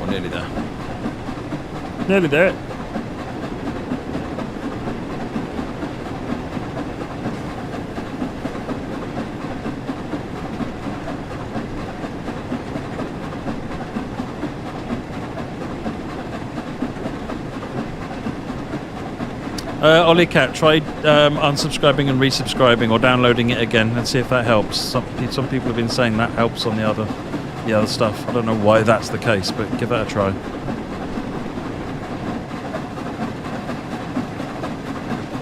we're nearly there. Nearly there. Ollie Cat, try unsubscribing and resubscribing or downloading it again and see if that helps. Some people have been saying that helps on the other stuff. I don't know why that's the case, but give that a try.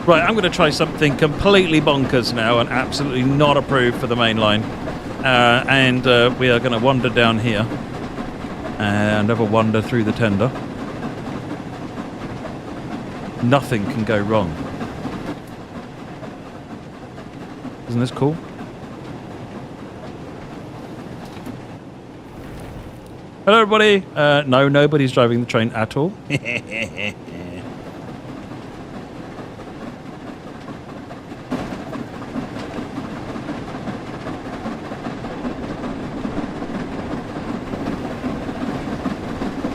Right, I'm going to try something completely bonkers now and absolutely not approved for the main line. And we are going to wander down here and have a wander through the tender. Nothing can go wrong. Isn't this cool? Hello, everybody. No, nobody's driving the train at all.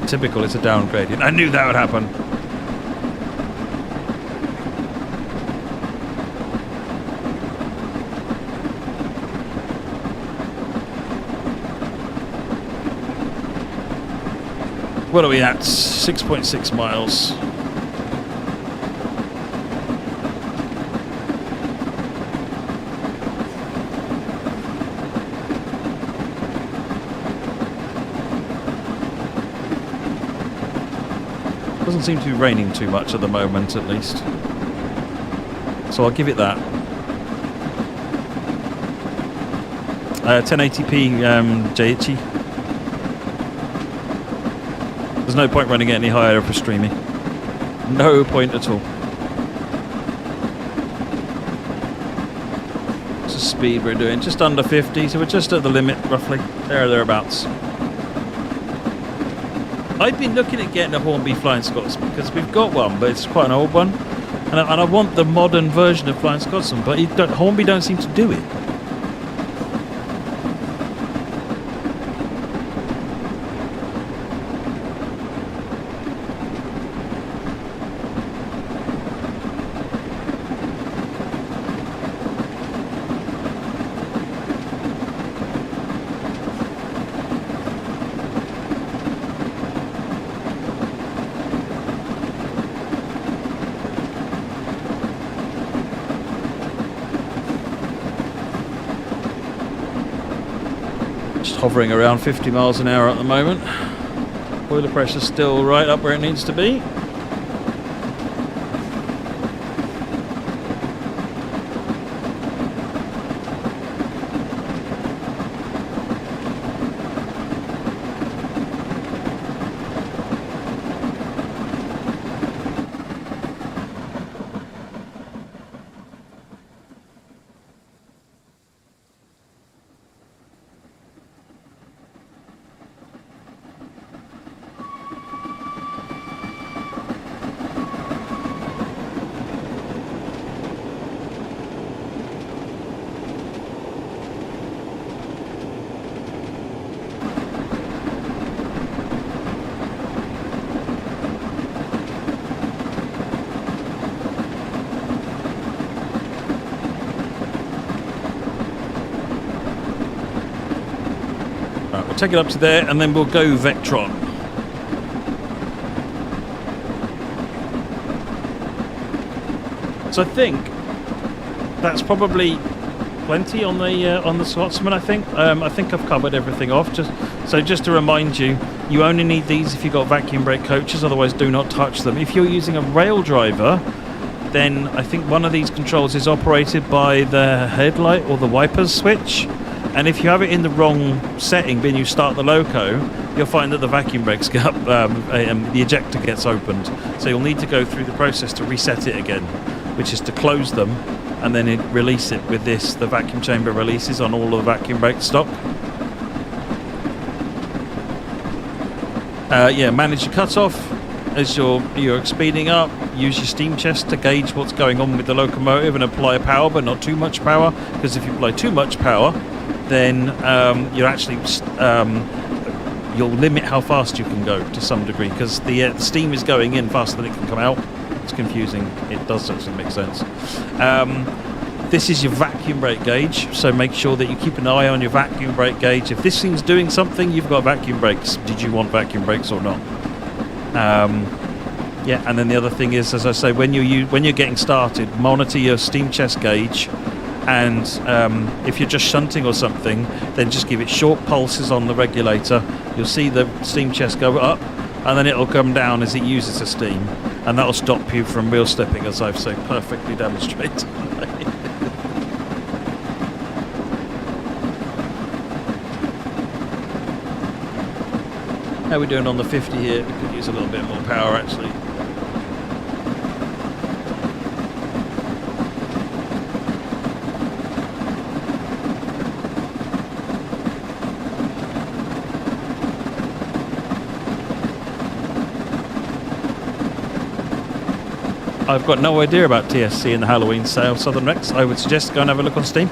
Typical, it's a down gradient. I knew that would happen. What are we at? 6.6 miles. Doesn't seem to be raining too much at the moment, at least. So I'll give it that. 1080p JHE. There's no point running it any higher for streaming. No point at all. What's the speed we're doing? Just under 50, so we're just at the limit, roughly. There or thereabouts. I've been looking at getting a Hornby Flying Scotsman because we've got one, but it's quite an old one. And I want the modern version of Flying Scotsman, but Hornby don't seem to do it. Hovering around 50 miles an hour at the moment. Boiler pressure's still right up where it needs to be. Take it up to there and then we'll go Vectron. So I think that's probably plenty on the Scotsman. I think I've covered everything off. Just to remind you, you only need these if you've got vacuum brake coaches, otherwise do not touch them. If you're using a rail driver, then I think one of these controls is operated by the headlight or the wipers switch. And if you have it in the wrong setting when you start the loco, you'll find that the vacuum brakes get up, the ejector gets opened. So you'll need to go through the process to reset it again, which is to close them and then release it with this. The vacuum chamber releases on all the vacuum brake stock. Manage your cutoff as you're speeding up. Use your steam chest to gauge what's going on with the locomotive and apply power, but not too much power, because if you apply too much power, then you're actually you'll limit how fast you can go to some degree, because the steam is going in faster than it can come out. It's confusing. It does actually make sense. This is your vacuum brake gauge, so make sure that you keep an eye on your vacuum brake gauge. If this thing's doing something, you've got vacuum brakes. Did you want vacuum brakes or not? Yeah, and then the other thing is, as I say, when you're getting started, monitor your steam chest gauge, and if you're just shunting or something, then just give it short pulses on the regulator. You'll see the steam chest go up, and then it'll come down as it uses the steam, and that'll stop you from wheel slipping, as I've so perfectly demonstrated. How are we doing on the 50 here? We could use a little bit more power actually. I've got no idea about TSC and the Halloween sale, Southern Rex. I would suggest go and have a look on Steam.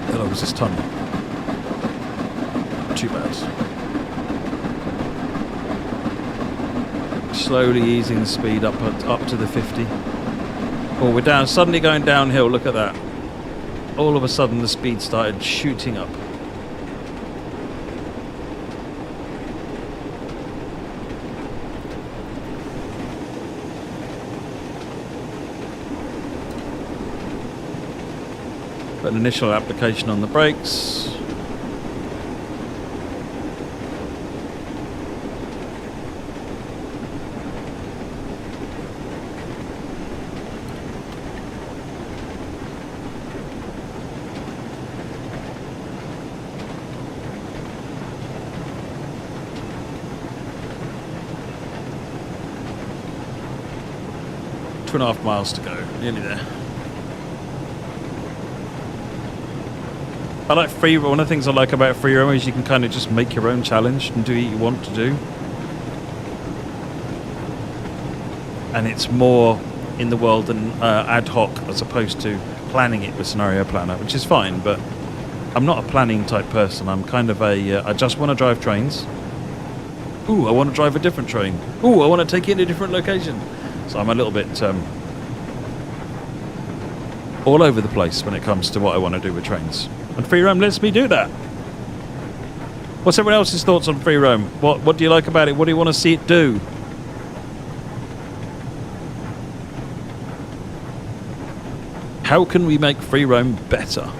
How long was this tunnel? Too bad. Slowly easing the speed up to the 50. Oh, we're down, suddenly going downhill, look at that. All of a sudden the speed started shooting up. Put an initial application on the brakes. Two and a half miles to go, nearly there. I like free. One of the things I like about free roam is you can kind of just make your own challenge and do what you want to do, and it's more in the world than ad hoc as opposed to planning it with Scenario Planner, which is fine. But I'm not a planning type person. I'm kind of a. I just want to drive trains. Ooh, I want to drive a different train. Ooh, I want to take it in a different location. So I'm a little bit all over the place when it comes to what I want to do with trains. And free roam lets me do that. What's everyone else's thoughts on free roam? What do you like about it? What do you want to see it do? How can we make free roam better?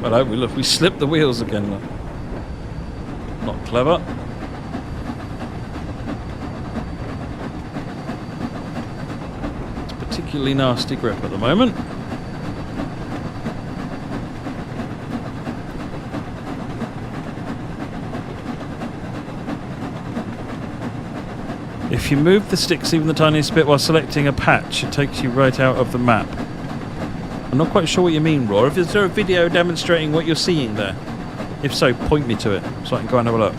Hello, we slipped the wheels again. Not clever. It's a particularly nasty grip at the moment. If you move the sticks even the tiniest bit while selecting a patch, it takes you right out of the map. I'm not quite sure what you mean, Raw. Is there a video demonstrating what you're seeing there? If so, point me to it so I can go and have a look.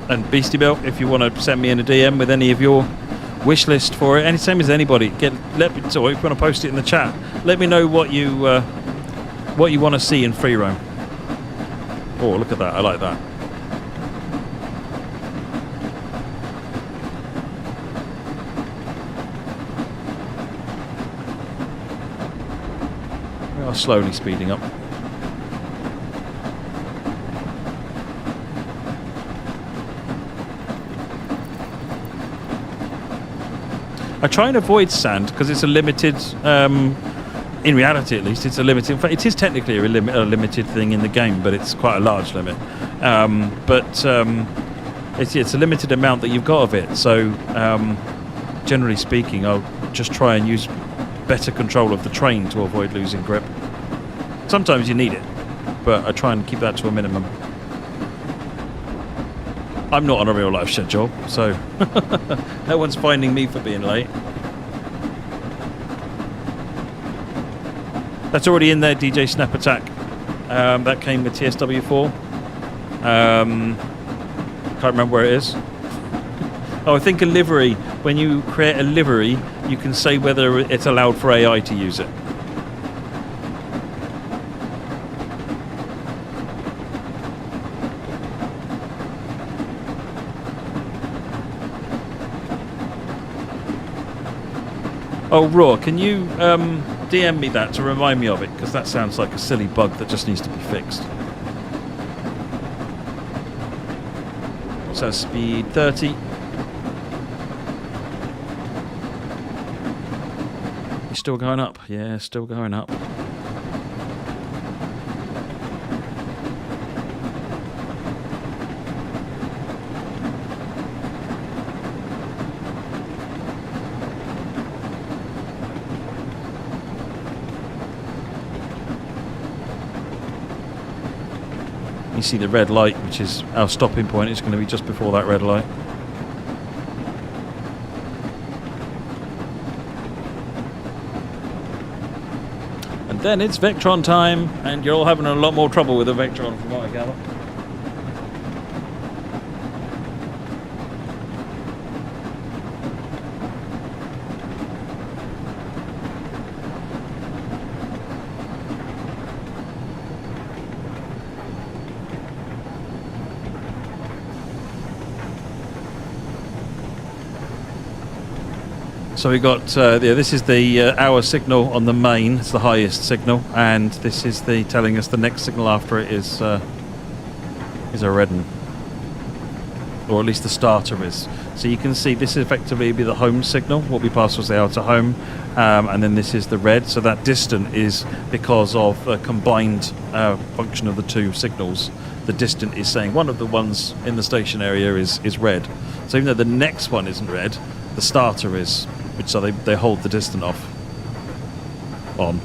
And Beastie Bill, if you want to send me in a DM with any of your wish list for it, and same as anybody, let me. So if you want to post it in the chat, let me know what you want to see in free roam. Oh, look at that! I like that. Slowly speeding up. I try and avoid sand because it's a limited. In reality, at least, it's a limited. In fact, it is technically a limited thing in the game, but it's quite a large limit. It's a limited amount that you've got of it. So, generally speaking, I'll just try and use better control of the train to avoid losing grip. Sometimes you need it, but I try and keep that to a minimum. I'm not on a real life schedule, so no one's finding me for being late. That's already in there, DJ Snap Attack. That came with TSW4. Can't remember where it is. Oh, I think a livery. When you create a livery, you can say whether it's allowed for AI to use it. Oh, Raw, can you DM me that to remind me of it? Because that sounds like a silly bug that just needs to be fixed. So speed 30. You're still going up? Yeah, still going up. You see the red light, which is our stopping point. It's going to be just before that red light. And then it's Vectron time, and you're all having a lot more trouble with the Vectron from what I gather. So we got, this is the hour signal on the main. It's the highest signal, and this is the telling us the next signal after it is a red one, or at least the starter is. So you can see this effectively be the home signal. What we passed was the outer home, and then this is the red. So that distant is because of a combined function of the two signals. The distant is saying one of the ones in the station area is red. So even though the next one isn't red, the starter is. So they hold the distant off on.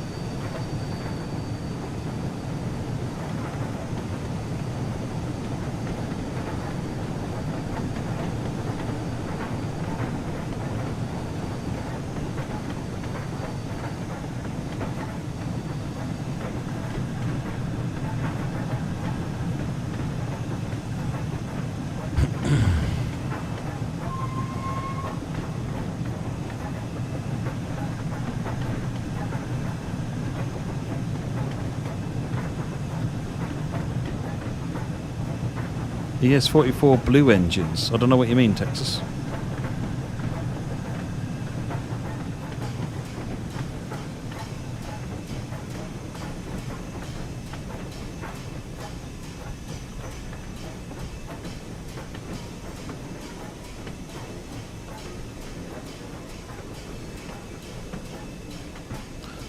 ES44 blue engines. I don't know what you mean, Texas.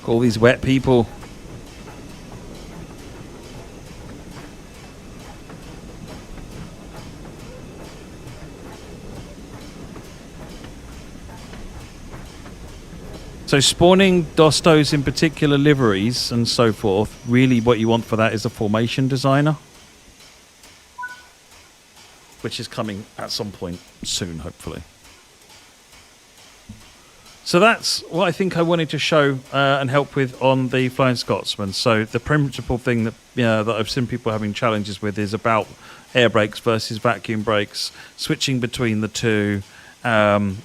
All these wet people. So spawning Dostos in particular liveries and so forth, really what you want for that is a formation designer, which is coming at some point soon, hopefully. So that's what I think I wanted to show and help with on the Flying Scotsman. So the principal thing that that I've seen people having challenges with is about air brakes versus vacuum brakes, switching between the two, and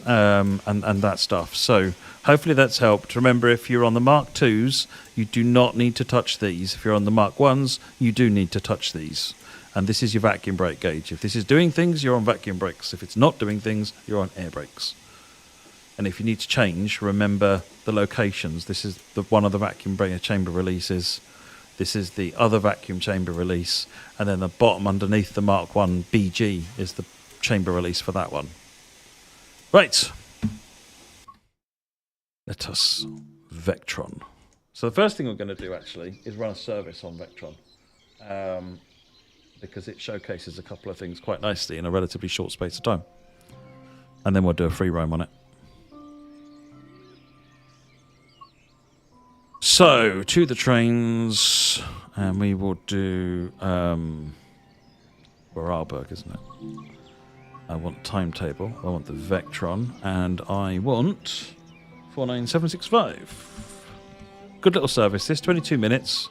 that stuff. So hopefully that's helped. Remember, if you're on the Mark IIs, you do not need to touch these. If you're on the Mark Is, you do need to touch these. And this is your vacuum brake gauge. If this is doing things, you're on vacuum brakes. If it's not doing things, you're on air brakes. And if you need to change, remember the locations. This is one of the vacuum brake chamber releases. This is the other vacuum chamber release. And then the bottom underneath the Mark I BG is the chamber release for that one. Right. Let us Vectron. So the first thing we're going to do actually is run a service on Vectron, because it showcases a couple of things quite nicely in a relatively short space of time. And then we'll do a free roam on it. So, to the trains, and we will do Vorarlberg, isn't it? I want timetable, I want the Vectron, and I want 49765. Good little service, this 22 minutes,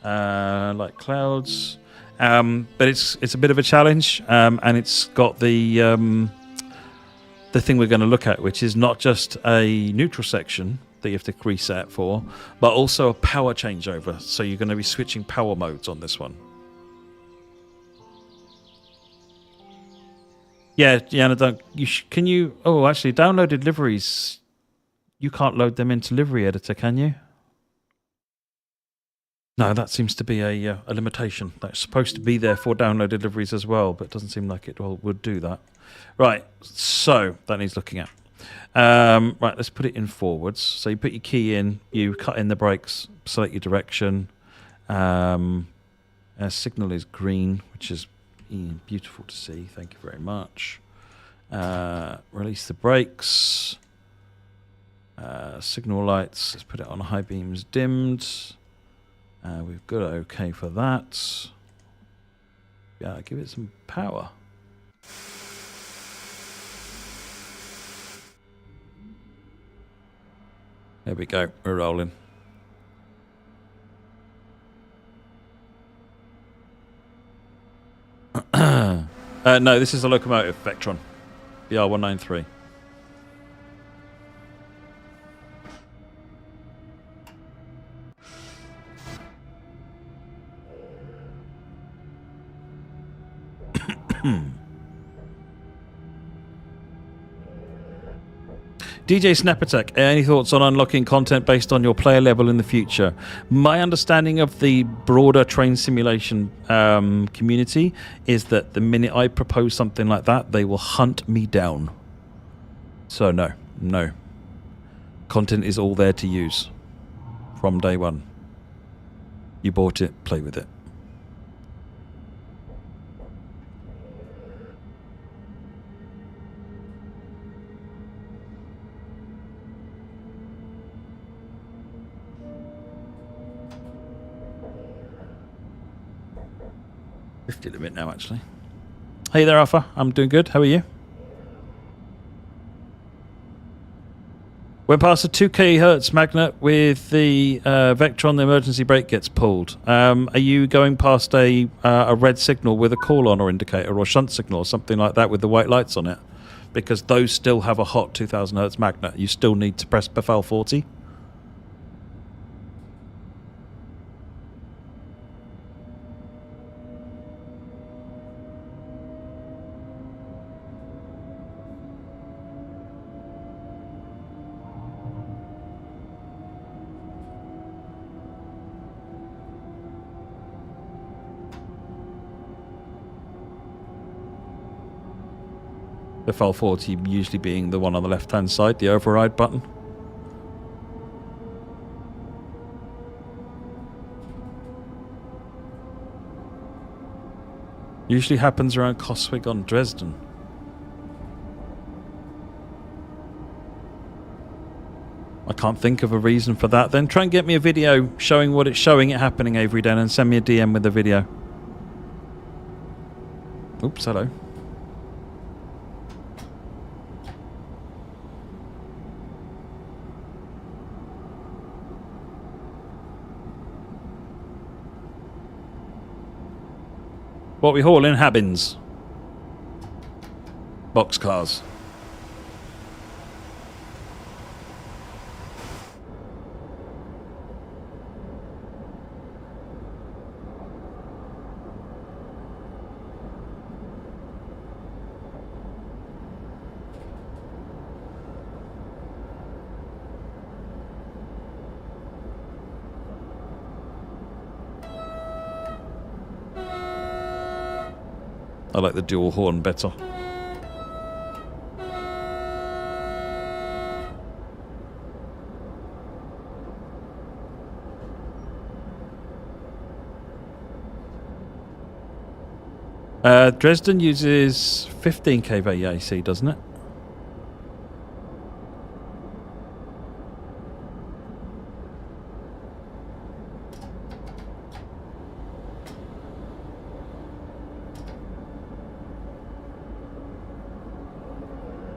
like clouds, but it's a bit of a challenge, and it's got the thing we're going to look at, which is not just a neutral section that you have to reset for, but also a power changeover. So you're going to be switching power modes on this one. Yeah, Yana, can you? Oh, actually, downloaded liveries. You can't load them into Livery Editor, can you? No, that seems to be a limitation. That's supposed to be there for downloaded liveries as well, but it doesn't seem like it would do that. Right, so that needs looking at. Right, let's put it in forwards. So you put your key in, you cut in the brakes, select your direction. Signal is green, which is beautiful to see. Thank you very much. Release the brakes. Signal lights, let's put it on high beams dimmed. We've got OK for that. Yeah, give it some power. There we go, we're rolling. No, this is a locomotive, Vectron. BR193. DJ Snapattack, any thoughts on unlocking content based on your player level in the future? My understanding of the broader train simulation community is that the minute I propose something like that, they will hunt me down. So no. Content is all there to use from day one. You bought it, play with it. A bit now, actually. Hey there, Alpha. I'm doing good. How are you? Went past a 2k hertz magnet with the Vectron. The emergency brake gets pulled. Are you going past a red signal with a call-on or indicator, or shunt signal or something like that with the white lights on it? Because those still have a hot 2000 hertz magnet. You still need to press Befehl 40. Befehl 40 usually being the one on the left-hand side, the override button. Usually happens around Coswig on Dresden. I can't think of a reason for that. Then try and get me a video showing what it's showing it happening, Avery Den, and send me a DM with the video. Oops, hello. What we haul in Habins? Boxcars. I like the dual horn better. Dresden uses 15 kV AC, doesn't it?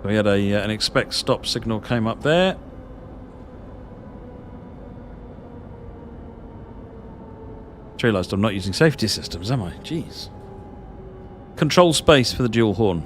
We had an expect stop signal came up there. Just realised I'm not using safety systems, am I? Jeez. Control space for the dual horn.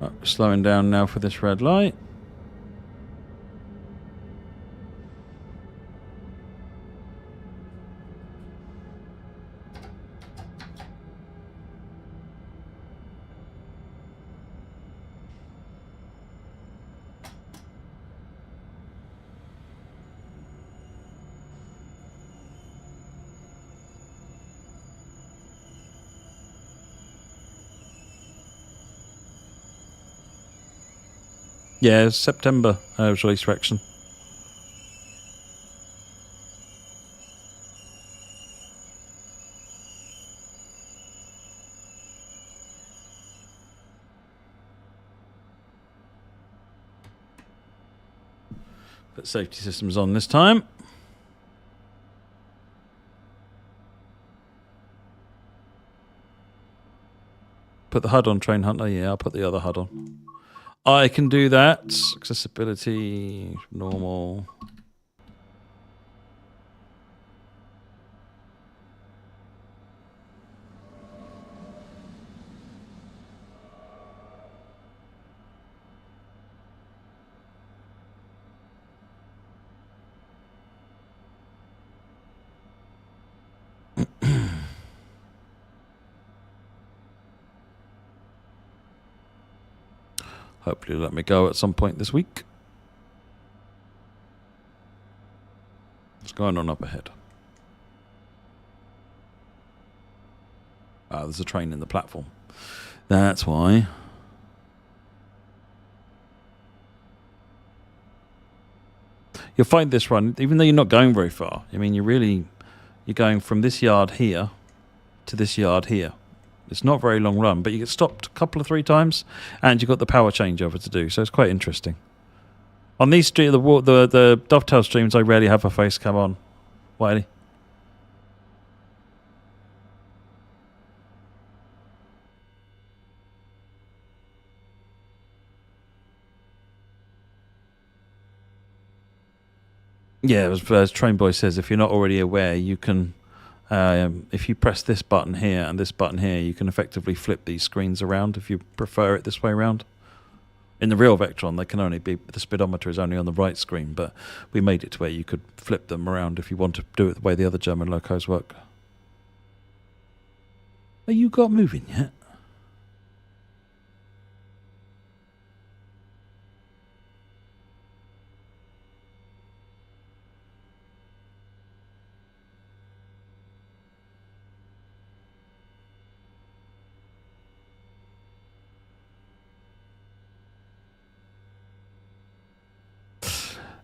Right, we're slowing down now for this red light. Yeah, it's September release direction. Put safety systems on this time. Put the HUD on, Train Hunter. Yeah, I'll put the other HUD on. I can do that. Accessibility, normal. Hopefully let me go at some point this week. What's going on up ahead? Ah, there's a train in the platform. That's why. You'll find this run, even though you're not going very far. I mean, you're going from this yard here to this yard here. It's not a very long run, but you get stopped a couple of 3 times, and you've got the power changeover to do, so it's quite interesting. On these streams, the Dovetail streams, I rarely have a face cam on. Wiley? Yeah, as Train Boy says, if you're not already aware, you can... if you press this button here and this button here, you can effectively flip these screens around if you prefer it this way around. In the real Vectron, they can only be, the speedometer is only on the right screen, but we made it to where you could flip them around if you want to do it the way the other German locos work. Are you got moving yet?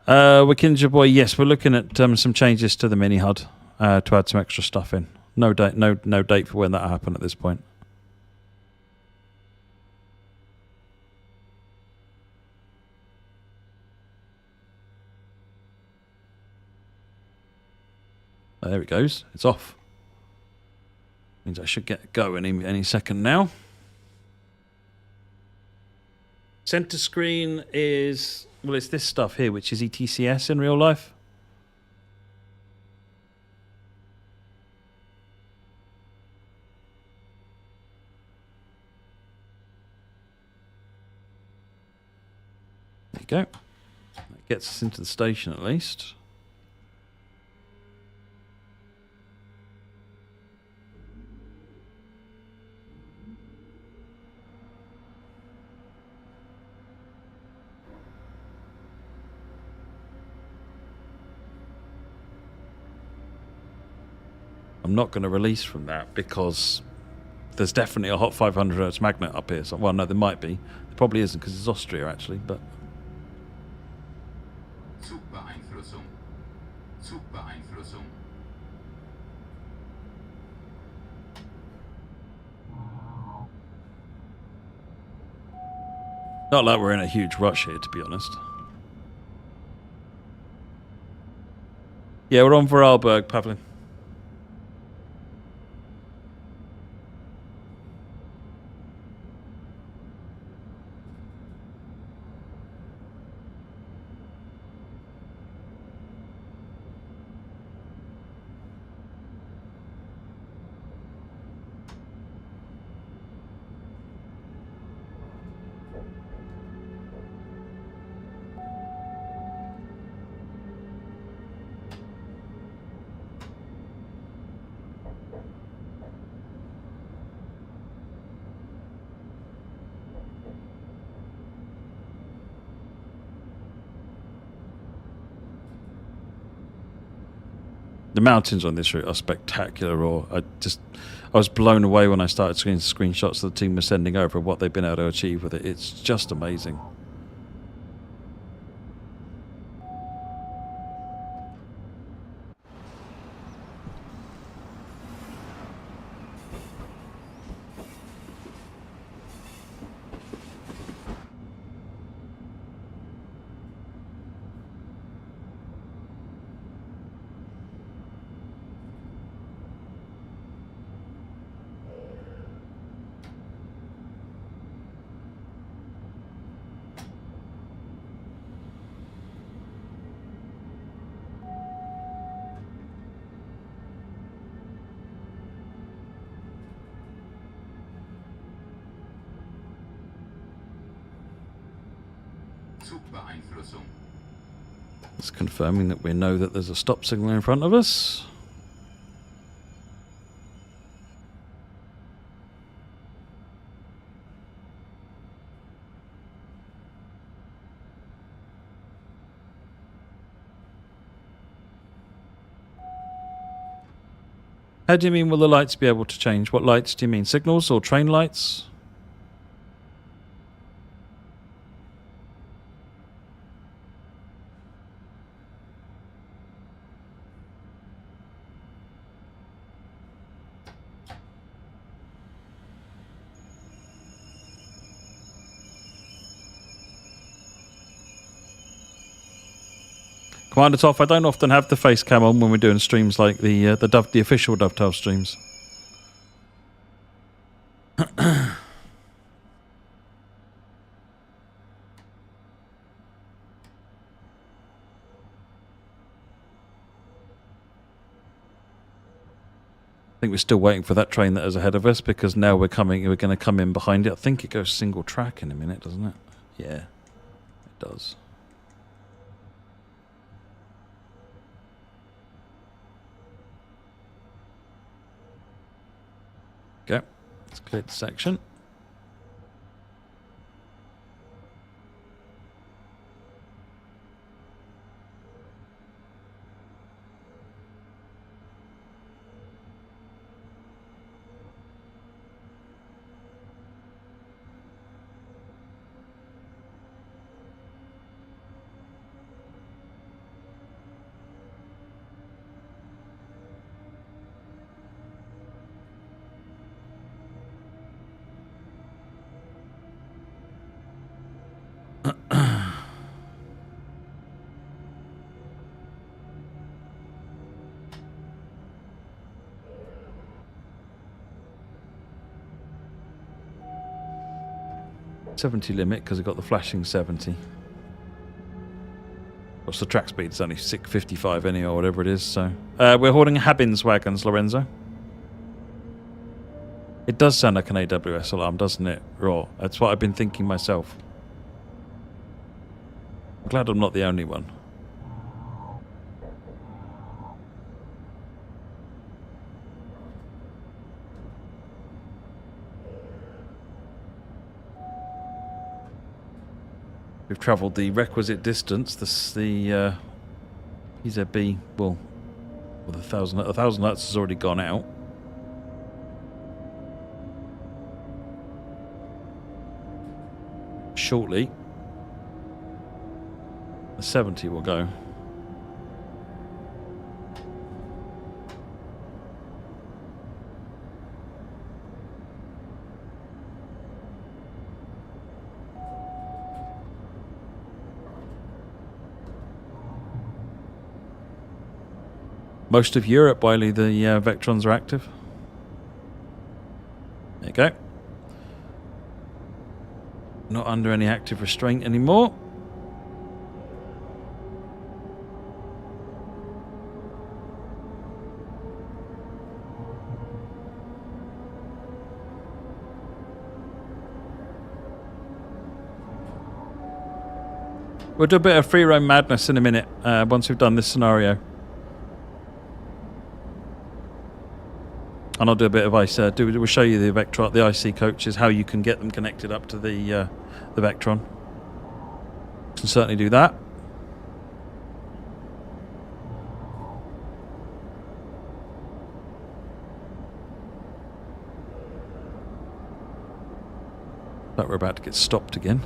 Wikinja Boy, yes, we're looking at some changes to the mini HUD to add some extra stuff in. No date, no date for when that'll happen at this point. There it goes. It's off. Means I should get going any second now. Center screen is, well, it's this stuff here, which is ETCS in real life. There you go. That gets us into the station at least. I'm not going to release from that because there's definitely a hot 500 Hz magnet up here. So, well, no, there might be. There probably isn't because it's Austria, actually, but... Not like we're in a huge rush here, to be honest. Yeah, we're on Vorarlberg, Pavlin. The mountains on this route are spectacular, or I was blown away when I started seeing screenshots the team was sending over what they've been able to achieve with it. It's just amazing. It's confirming that we know that there's a stop signal in front of us. How do you mean will the lights be able to change? What lights do you mean? Signals or train lights? Commander Toff, I don't often have the face cam on when we're doing streams like the official Dovetail streams. I think we're still waiting for that train that is ahead of us because now we're going to come in behind it. I think it goes single track in a minute, doesn't it? Yeah, it does. Okay, let's clear the section. .70 limit because I got the flashing 70. What's the track speed? It's only 655 anyway, or whatever it is. So we're holding Habins wagons, Lorenzo. It does sound like an AWS alarm, doesn't it? Raw. That's what I've been thinking myself. I'm glad I'm not the only one. We've travelled the requisite distance. The PZB, well, the 1,000 hertz has already gone out. Shortly, the 70 will go. Most of Europe, Wiley, the Vectrons are active. There you go. Not under any active restraint anymore. We'll do a bit of free roam madness in a minute once we've done this scenario. And I'll do a bit of ice. We'll show you the Vectron, the IC coaches, how you can get them connected up to the Vectron. Can certainly do that. But we're about to get stopped again.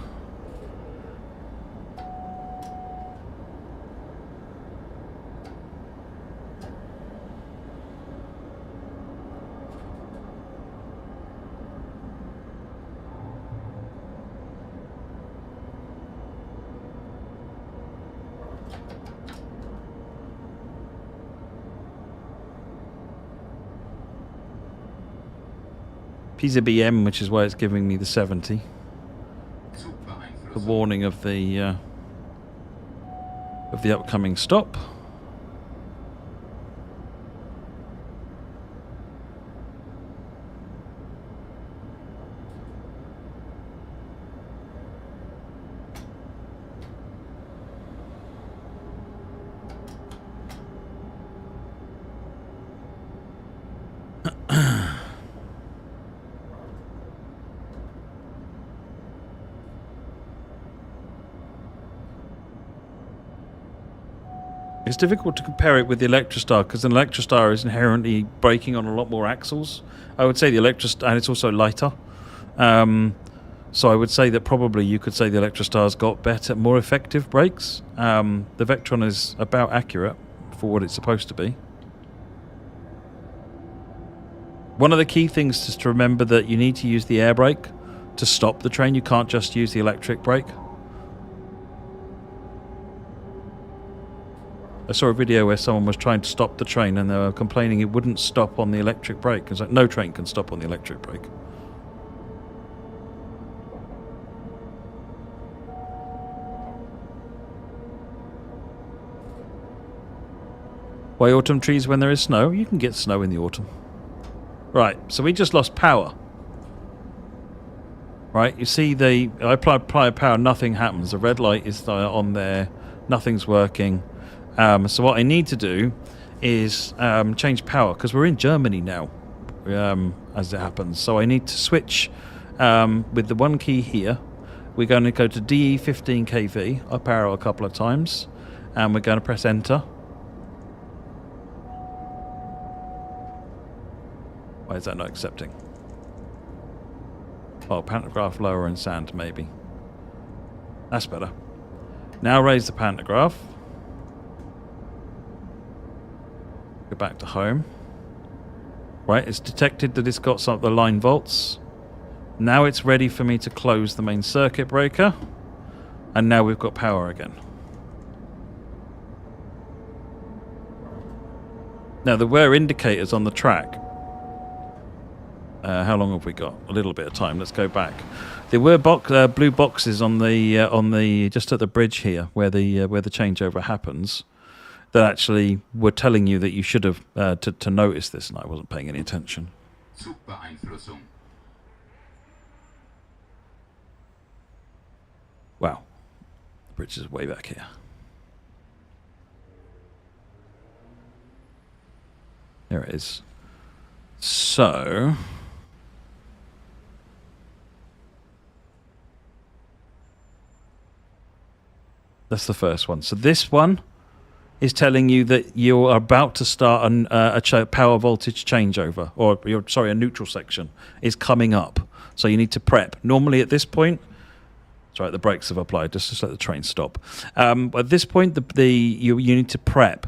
PZBM, which is why it's giving me the 70. The warning of the upcoming stop. It's difficult to compare it with the Electrostar because an Electrostar is inherently braking on a lot more axles. I would say the Electrostar, and it's also lighter. So I would say that probably you could say the Electrostar's got better, more effective brakes. The Vectron is about accurate for what it's supposed to be. One of the key things is to remember that you need to use the air brake to stop the train. You can't just use the electric brake. I saw a video where someone was trying to stop the train and they were complaining it wouldn't stop on the electric brake. It's like, no train can stop on the electric brake. Why autumn trees when there is snow? You can get snow in the autumn. Right, so we just lost power. Right, you see I apply power, nothing happens. The red light is on there, nothing's working. So what I need to do is change power, because we're in Germany now, as it happens. So I need to switch with the one key here. We're going to go to DE 15 kV. I'll power a couple of times, and we're going to press enter. Why is that not accepting? Oh, pantograph lower and sand, maybe. That's better. Now raise the pantograph. Go back to home. Right, it's detected that it's got some of the line volts. Now it's ready for me to close the main circuit breaker. And now we've got power again. Now there were indicators on the track. How long have we got? A little bit of time. Let's go back. There were blue boxes on the just at the bridge here where the changeover happens, that actually were telling you that you should have to notice this, and I wasn't paying any attention. Wow, bridge is way back here. There it is. So... that's the first one. So this one is telling you that you are about to start a power voltage changeover, or a neutral section is coming up. So you need to prep. Normally at this point, sorry, the brakes have applied. Just let the train stop. At this point, you need to prep.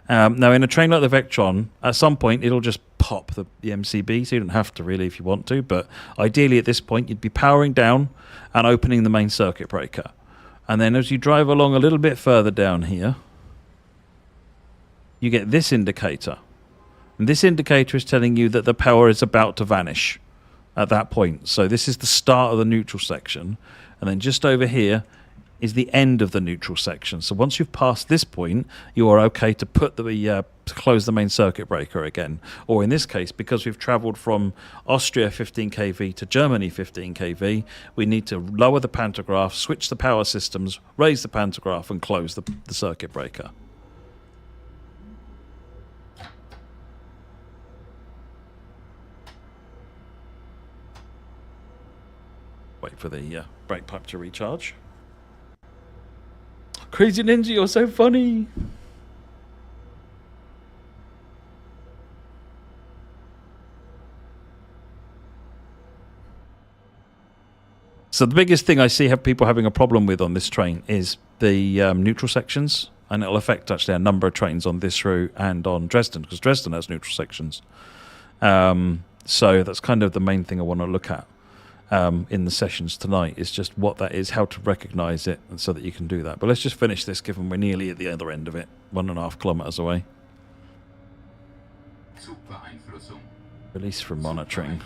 Now, in a train like the Vectron, at some point it'll just pop the MCB, so you don't have to really if you want to. But ideally, at this point, you'd be powering down and opening the main circuit breaker. And then as you drive along a little bit further down here, you get this indicator. And this indicator is telling you that the power is about to vanish at that point. So this is the start of the neutral section. And then just over here is the end of the neutral section. So once you've passed this point, you are okay to put to close the main circuit breaker again. Or in this case, because we've traveled from Austria 15 kV to Germany 15 kV, we need to lower the pantograph, switch the power systems, raise the pantograph, and close the circuit breaker. Wait for the brake pipe to recharge. Crazy Ninja, you're so funny. So the biggest thing I see people having a problem with on this train is the neutral sections, and it'll affect actually a number of trains on this route and on Dresden, because Dresden has neutral sections. So that's kind of the main thing I want to look at in the sessions tonight, is just what that is, how to recognise it, and so that you can do that. But let's just finish this, given we're nearly at the other end of it, 1.5 kilometres away. Release from monitoring.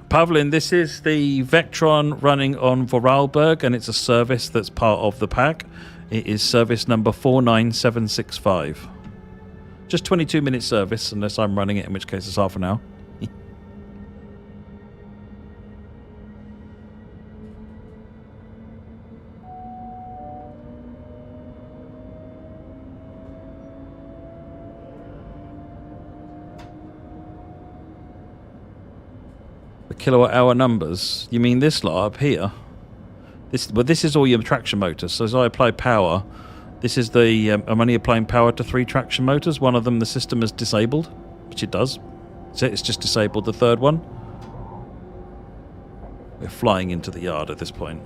Pavlin, this is the Vectron running on Vorarlberg, and it's a service that's part of the pack. It is service number 49765. Just 22-minute service, unless I'm running it, in which case it's half an hour. Kilowatt hour numbers. You mean this lot up here? This is all your traction motors. So as I apply power, this is the I'm only applying power to 3 traction motors. One of them the system is disabled, which it does. So it's just disabled the third one. We're flying into the yard at this point.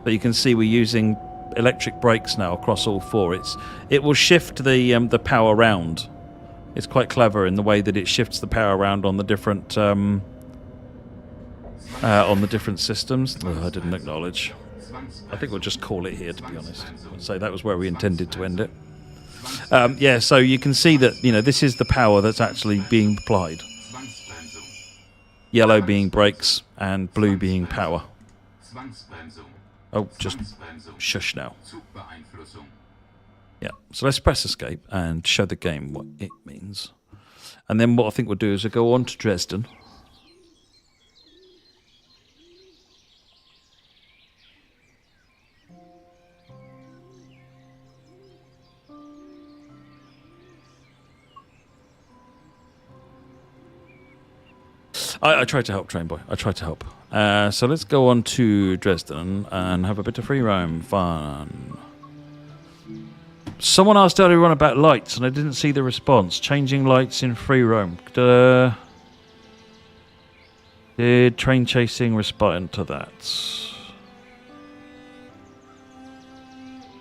But you can see we're using electric brakes now across all 4. It will shift the power around. It's quite clever in the way that it shifts the power around on the different systems. Oh, I didn't acknowledge. I think we'll just call it here, to be honest. I'd say that was where we intended to end it. Yeah, so you can see that, this is the power that's actually being applied. Yellow being brakes and blue being power. Oh, just shush now. Yeah, so let's press escape and show the game what it means. And then what I think we'll do is we'll go on to Dresden. I tried to help, Train Boy. I tried to help. So let's go on to Dresden and have a bit of free roam fun. Someone asked earlier on about lights, and I didn't see the response. Changing lights in free roam. Did train chasing respond to that?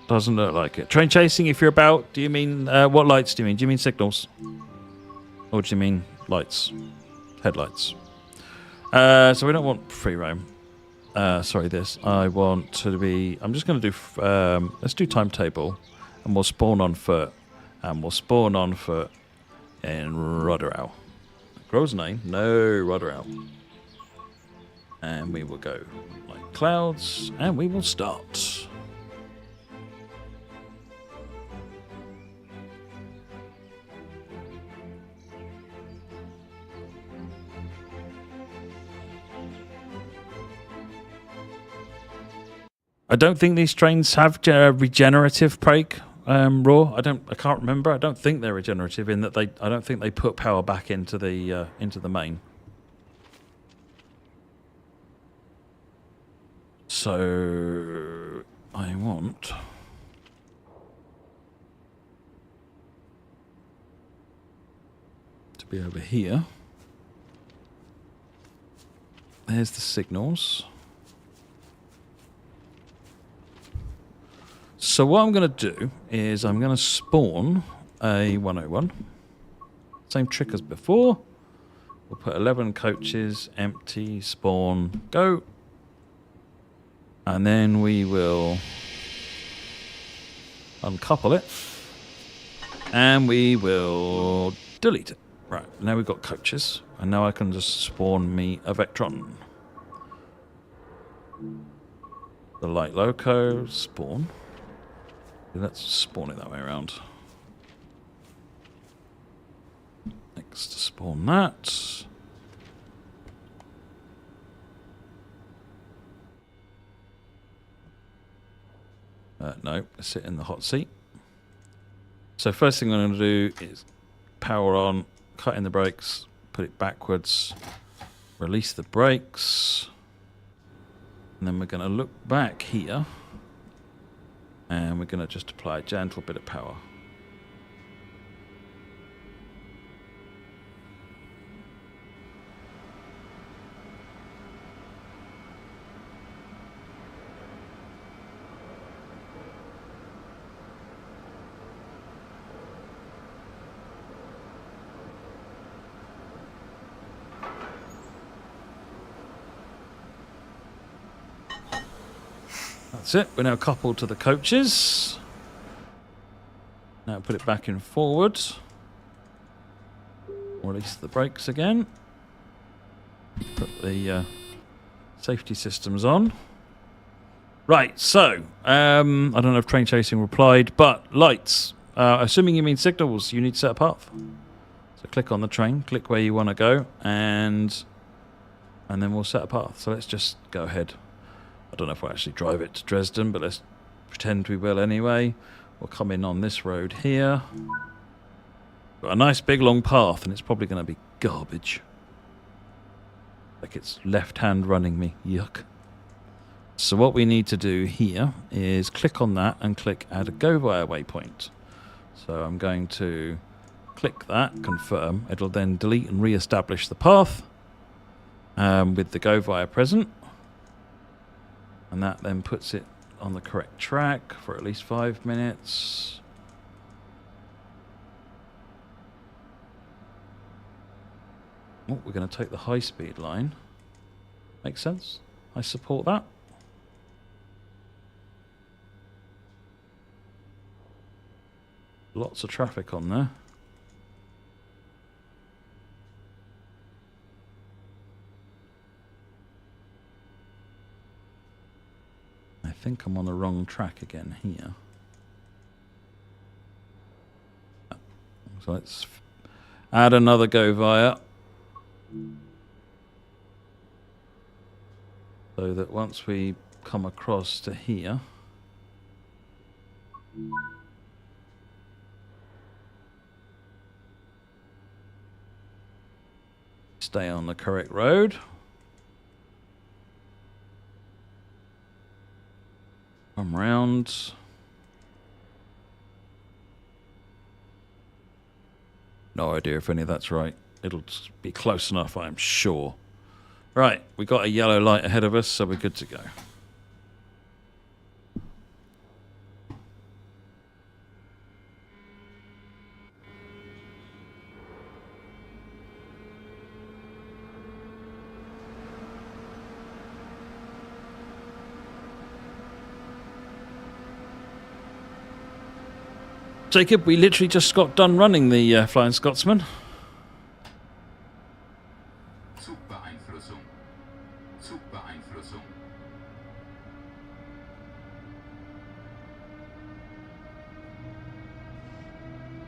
Doesn't look like it. Train chasing, if you're about, do you mean, what lights do you mean? Do you mean signals? Or do you mean lights? Headlights. So we don't want free roam. Sorry, this. I want to be... I'm just going to do... let's do timetable. And we'll spawn on foot. And we'll spawn on foot in Rotherau. Groznane? No, Rotherau. And we will go like clouds. And we will start. I don't think these trains have regenerative brake, Raw. I can't remember. I don't think they're regenerative in that I don't think they put power back into the main. So I want to be over here. There's the signals. So what I'm going to do is I'm going to spawn a 101. Same trick as before. We'll put 11 coaches, empty, spawn, go. And then we will uncouple it. And we will delete it. Right, now we've got coaches. And now I can just spawn me a Vectron. The light loco, spawn. Let's spawn it that way around. Next to spawn that. No, sit in the hot seat. So first thing I'm going to do is power on, cut in the brakes, put it backwards, release the brakes, and then we're going to look back here, and we're going to just apply a gentle bit of power. That's it. We're now coupled to the coaches. Now put it back in forward. Release the brakes again. Put the safety systems on. Right, so I don't know if train chasing replied, but lights. Assuming you mean signals, you need to set a path. So click on the train, click where you want to go, and then we'll set a path. So let's just go ahead. I don't know if we'll actually drive it to Dresden, but let's pretend we will anyway. We'll come in on this road here. Got a nice big long path, and it's probably going to be garbage. Like it's left hand running me. Yuck. So what we need to do here is click on that and click add a go via waypoint. So I'm going to click that, confirm. It'll then delete and re-establish the path with the go via present. And that then puts it on the correct track for at least 5 minutes. Oh, we're going to take the high-speed line. Makes sense. I support that. Lots of traffic on there. I think I'm on the wrong track again here. So let's add another go via. So that once we come across to here, stay on the correct road. Come round. No idea if any of that's right. It'll be close enough, I'm sure. Right, we got a yellow light ahead of us, so we're good to go. Jacob, we literally just got done running the Flying Scotsman.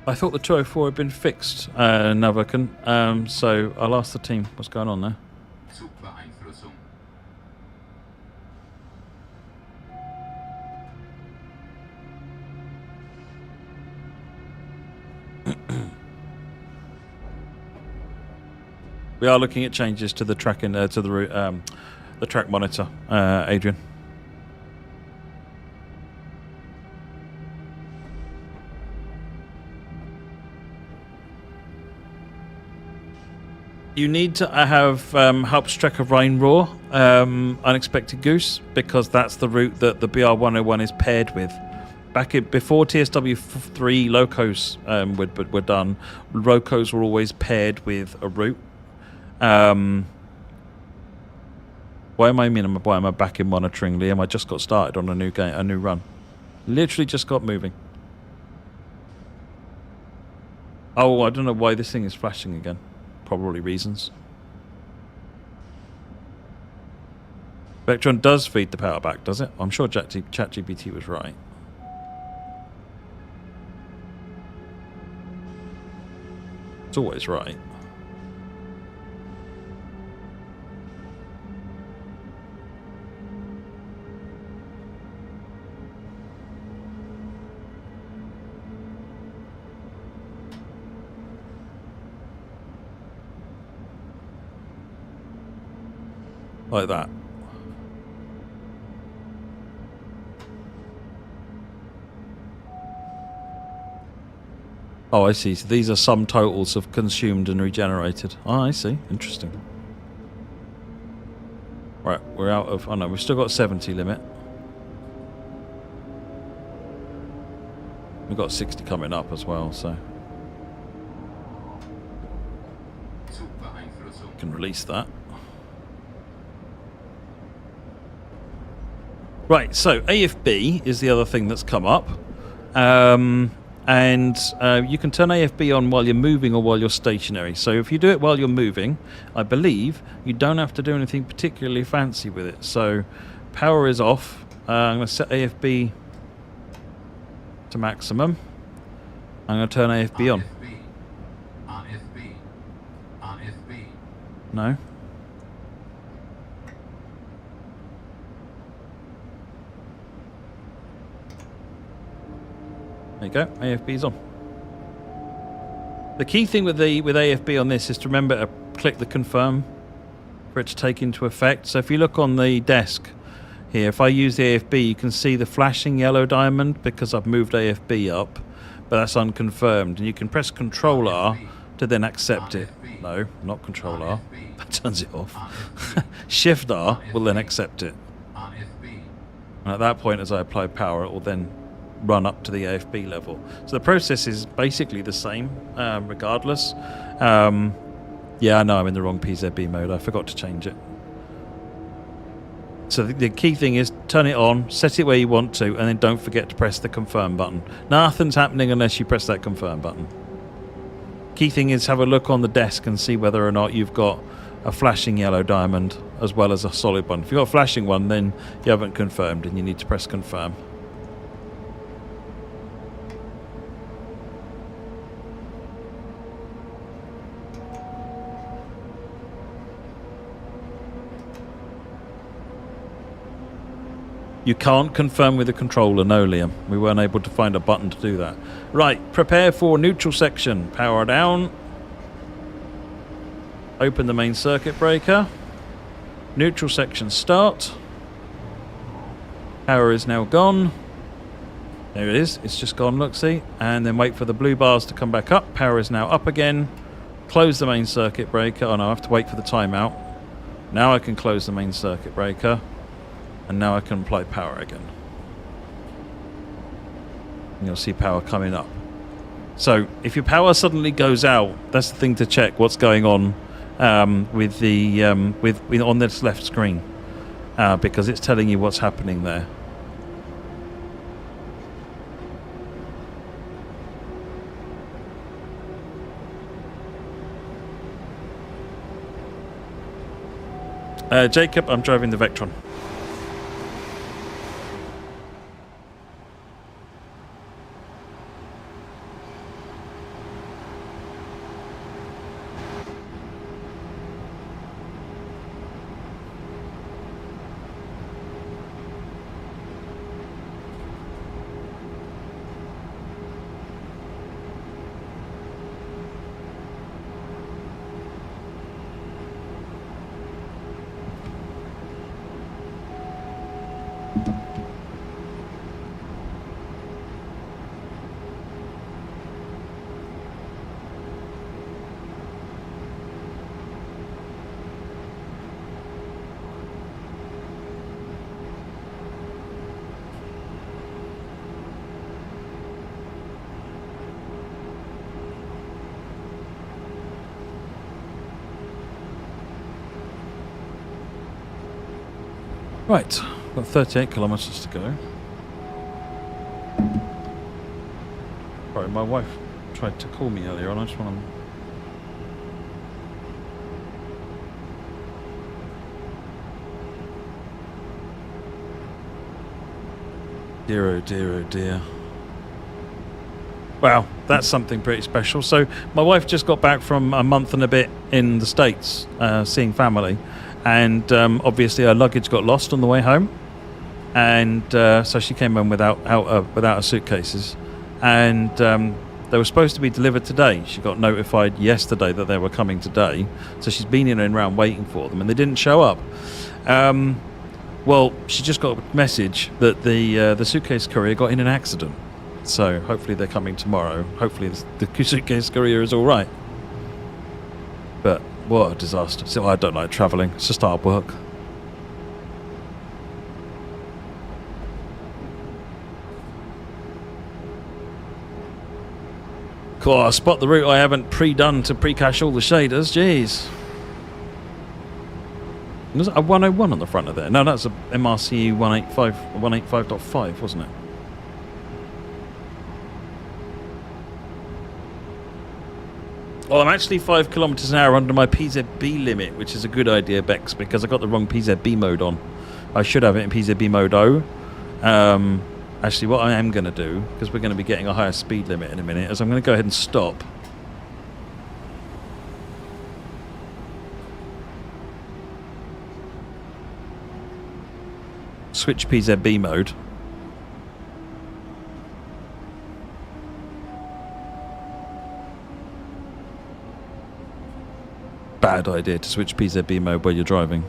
I thought the 204 had been fixed, Nahverkehr, so I'll ask the team what's going on there. We are looking at changes to the tracking to the track monitor, Adrian. You need to have Hauptstrecke Rheinrohr, Unexpected Goose, because that's the route that the BR101 is paired with. Before TSW3 locos were done, locos were always paired with a route. Why am I back in monitoring, Liam? I just got started on a new run. Literally just got moving. Oh, I don't know why this thing is flashing again. Probably reasons. Vectron does feed the power back, does it? I'm sure ChatGPT was right. It's always right. Like that. Oh, I see. So these are sum totals of consumed and regenerated. Oh, I see. Interesting. Right, we're out of... Oh, no, we've still got 70 limit. We've got 60 coming up as well, so... We can release that. Right, so AFB is the other thing that's come up. And you can turn AFB on while you're moving or while you're stationary. So if you do it while you're moving, I believe you don't have to do anything particularly fancy with it. So power is off. I'm going to set AFB to maximum. I'm going to turn AFB on. No. There you go, AFB's on. The key thing with AFB on this is to remember to click the confirm for it to take into effect. So if you look on the desk here, if I use the AFB, you can see the flashing yellow diamond because I've moved AFB up, but that's unconfirmed. And you can press Control R to then accept it. No, not Control R. That turns it off. Shift R will then accept it. And at that point, as I apply power, it will then run up to the AFB level. So the process is basically the same, regardless. Yeah, I know I'm in the wrong PZB mode. I forgot to change it. So the key thing is turn it on, set it where you want to, and then don't forget to press the confirm button. Nothing's happening unless you press that confirm button. Key thing is have a look on the desk and see whether or not you've got a flashing yellow diamond as well as a solid one. If you've got a flashing one, then you haven't confirmed and you need to press confirm. You can't confirm with the controller, no, Liam. We weren't able to find a button to do that. Right, prepare for neutral section. Power down. Open the main circuit breaker. Neutral section start. Power is now gone. There it is. It's just gone, look, see? And then wait for the blue bars to come back up. Power is now up again. Close the main circuit breaker. Oh, no, I have to wait for the timeout. Now I can close the main circuit breaker. And now I can apply power again. And you'll see power coming up. So if your power suddenly goes out, that's the thing to check what's going on with the on this left screen, because it's telling you what's happening there. Jacob, I'm driving the Vectron. Right, got 38 kilometres to go. Sorry, my wife tried to call me earlier on. I just want to... Dear, oh dear, oh dear. Wow, that's something pretty special. So my wife just got back from a month and a bit in the States, seeing family. And obviously her luggage got lost on the way home. And so she came home without her suitcases. And they were supposed to be delivered today. She got notified yesterday that they were coming today. So she's been in and around waiting for them. And they didn't show up. Well, she just got a message that the suitcase courier got in an accident. So hopefully they're coming tomorrow. Hopefully the suitcase courier is all right. But what a disaster. So I don't like travelling. It's just hard work. Cool, I spot the route I haven't pre-done to pre-cache all the shaders. Jeez. Was it a 101 on the front of there? No, that's a MRC 185.5, wasn't it? Well, I'm actually 5 kilometers an hour under my PZB limit, which is a good idea, Bex, because I got the wrong PZB mode on. I should have it in PZB mode O. Actually, what I am going to do, because we're going to be getting a higher speed limit in a minute, is I'm going to go ahead and stop. Switch PZB mode. Bad idea to switch PZB mode while you're driving.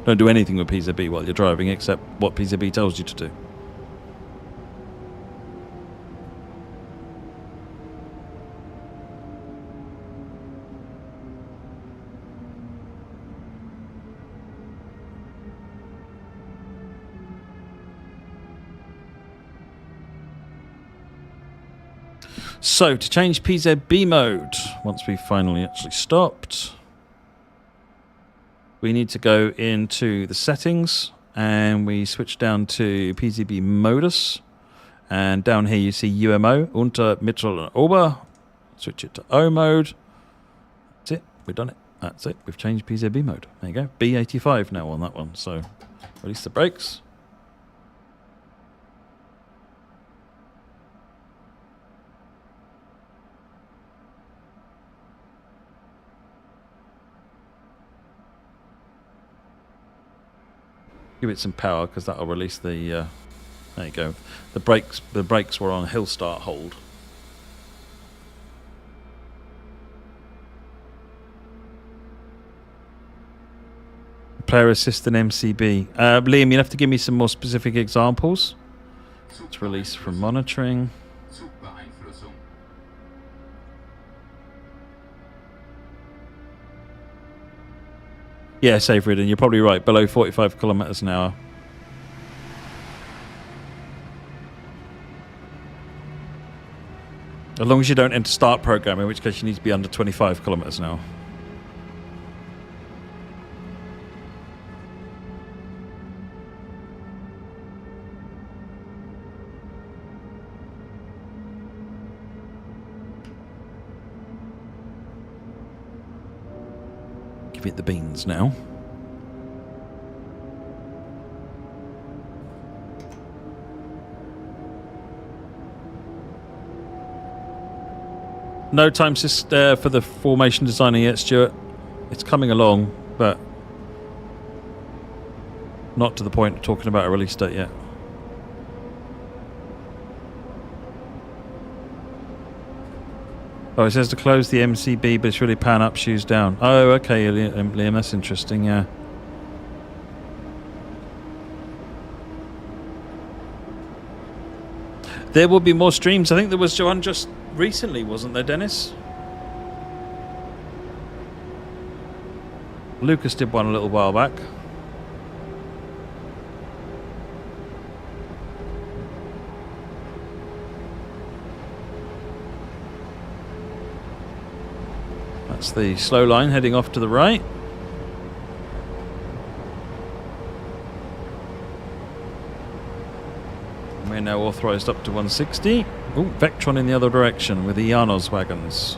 Don't do anything with PZB while you're driving except what PZB tells you to do. So, to change PZB mode, once we've finally actually stopped, we need to go into the settings and we switch down to PZB modus. And down here you see UMO, Unter, Mittel and Ober. Switch it to O mode. That's it, we've done it. That's it, we've changed PZB mode. There you go, B85 now on that one. So, release the brakes. Give it some power because that'll release the. There you go. The brakes were on hill start hold. Player assist and MCB. Liam, you'll have to give me some more specific examples. It's release from monitoring. Yeah, safe ridden. You're probably right. Below 45 kilometers an hour. As long as you don't enter start program, in which case you need to be under 25 kilometers an hour. Give it the beans now. No time for the formation designer yet, Stuart. It's coming along, but not to the point of talking about a release date yet. Oh, it says to close the MCB, but it's really pan up, shoes down. Oh, okay, Liam, that's interesting, yeah. There will be more streams. I think there was one just recently, wasn't there, Dennis? Lucas did one a little while back. That's the slow line heading off to the right. now authorised up to 160. Oh, Vectron in the other direction with the Janos wagons.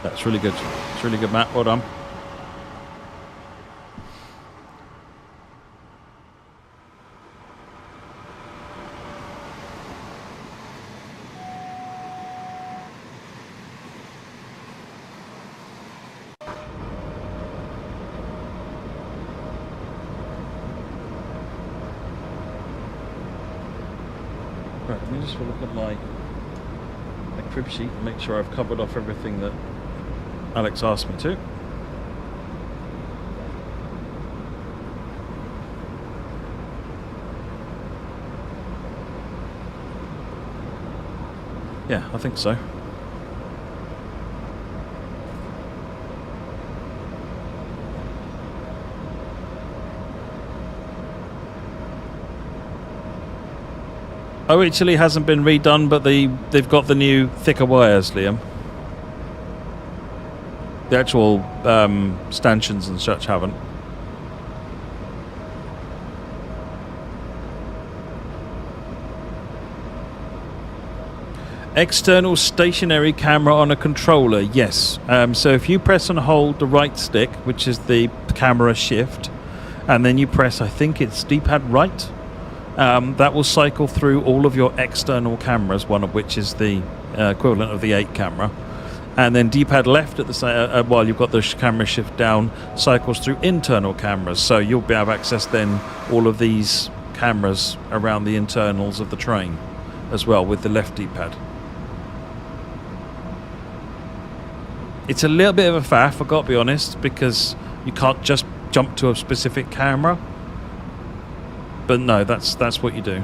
That's really good. It's really good, Matt. Well done. Right, let me just look at my crib sheet and make sure I've covered off everything that Alex asked me to. Yeah, I think so. Oh, Italy hasn't been redone, but they've got the new thicker wires, Liam. The actual stanchions and such haven't. External stationary camera on a controller, yes. So if you press and hold the right stick, which is the camera shift, and then you press, I think it's D-pad right, that will cycle through all of your external cameras, one of which is the equivalent of the 8 camera. And then D-pad left at the while you've got the camera shift down, cycles through internal cameras. So you'll be able to access then all of these cameras around the internals of the train as well with the left D-pad. It's a little bit of a faff, I've got to be honest, because you can't just jump to a specific camera. But no, that's what you do.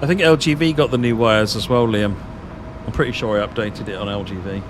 I think LGV got the new wires as well, Liam. I'm pretty sure I updated it on LGV.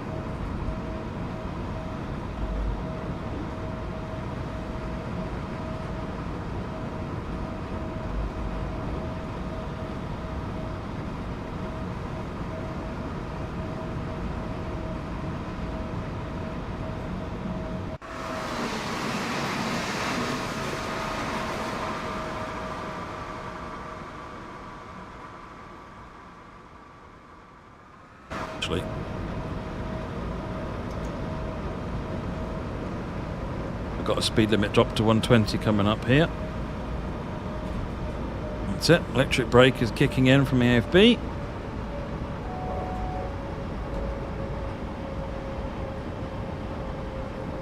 Actually, we've got a speed limit drop to 120 coming up here. That's it. Electric brake is kicking in from the AFB.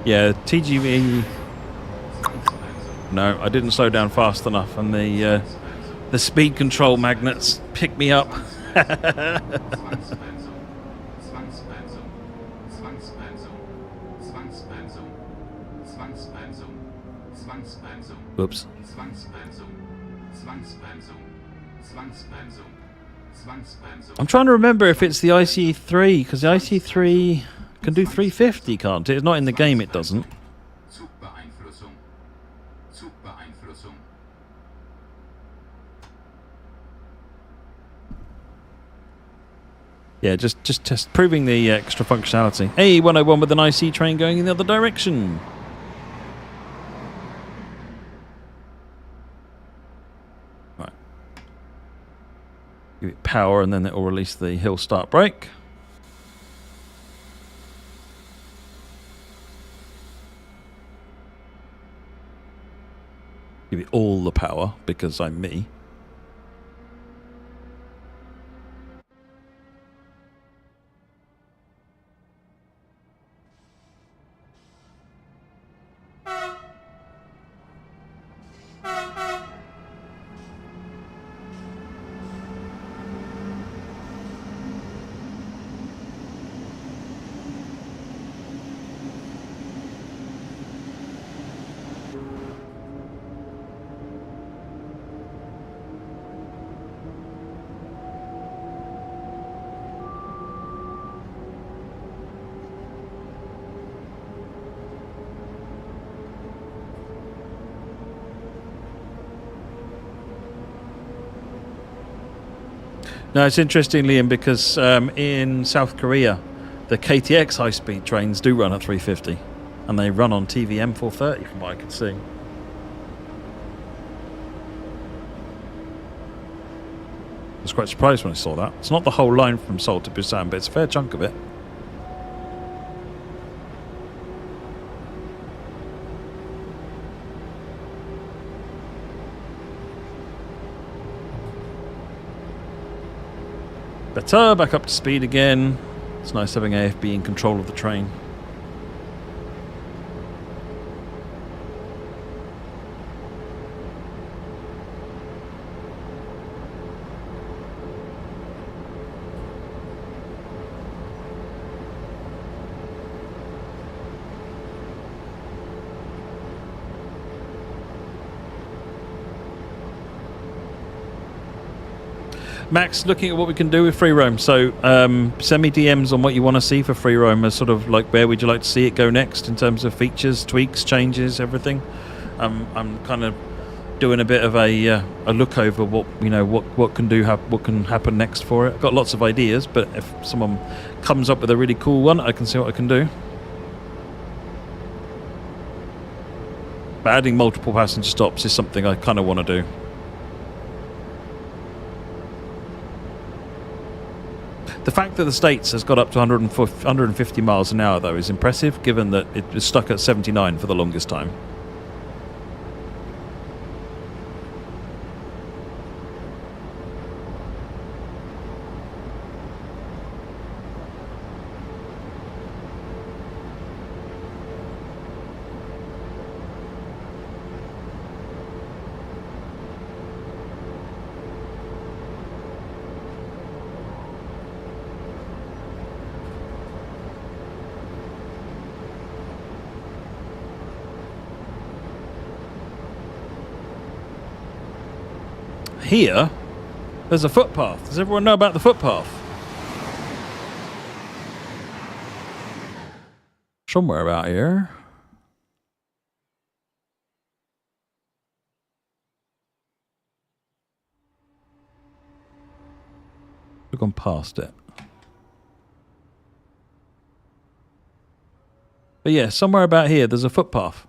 Yeah, TGV. No, I didn't slow down fast enough, and the speed control magnets picked me up. Whoops. I'm trying to remember if it's the IC3, because the IC3 can do 350, can't it? It's not in the game, it doesn't. Yeah, just test proving the extra functionality. Hey, 101 with an IC train going in the other direction. Right. Give it power and then it will release the hill start brake. Give it all the power because I'm me. No, it's interesting, Liam, because in South Korea, the KTX high-speed trains do run at 350, and they run on TVM 430, from what I can see. I was quite surprised when I saw that. It's not the whole line from Seoul to Busan, but it's a fair chunk of it. Better, back up to speed again. It's nice having AFB in control of the train. Max, looking at what we can do with free roam. So send me DMs on what you want to see for free roam, as sort of like where would you like to see it go next in terms of features, tweaks, changes, everything. I'm kind of doing a bit of a look over what what can happen next for it. I've got lots of ideas, but if someone comes up with a really cool one, I can see what I can do. But adding multiple passenger stops is something I kind of want to do. The fact that the States has got up to 150 miles an hour, though, is impressive, given that it was stuck at 79 for the longest time. Here, there's a footpath. Does everyone know about the footpath? Somewhere about here. We've gone past it. But yeah, somewhere about here, there's a footpath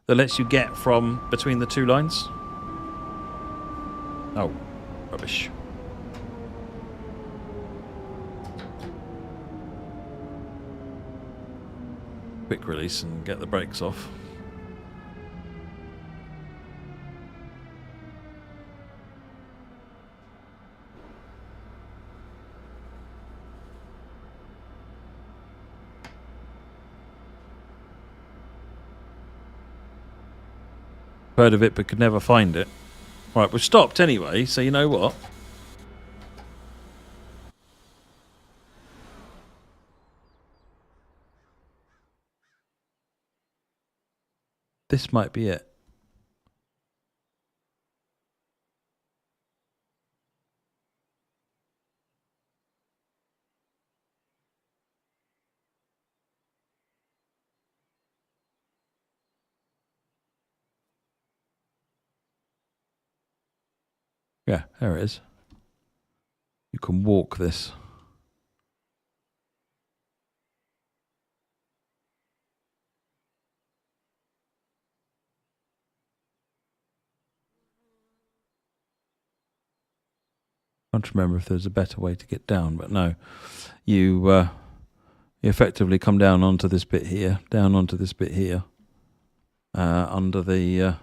that lets you get from between the two lines. Oh, rubbish. Quick release and get the brakes off. Heard of it but could never find it. Right, we've stopped anyway, so you know what? This might be it. Yeah, there it is. You can walk this. I can't remember if there's a better way to get down, but no. You effectively come down onto this bit here, down onto this bit here, under the...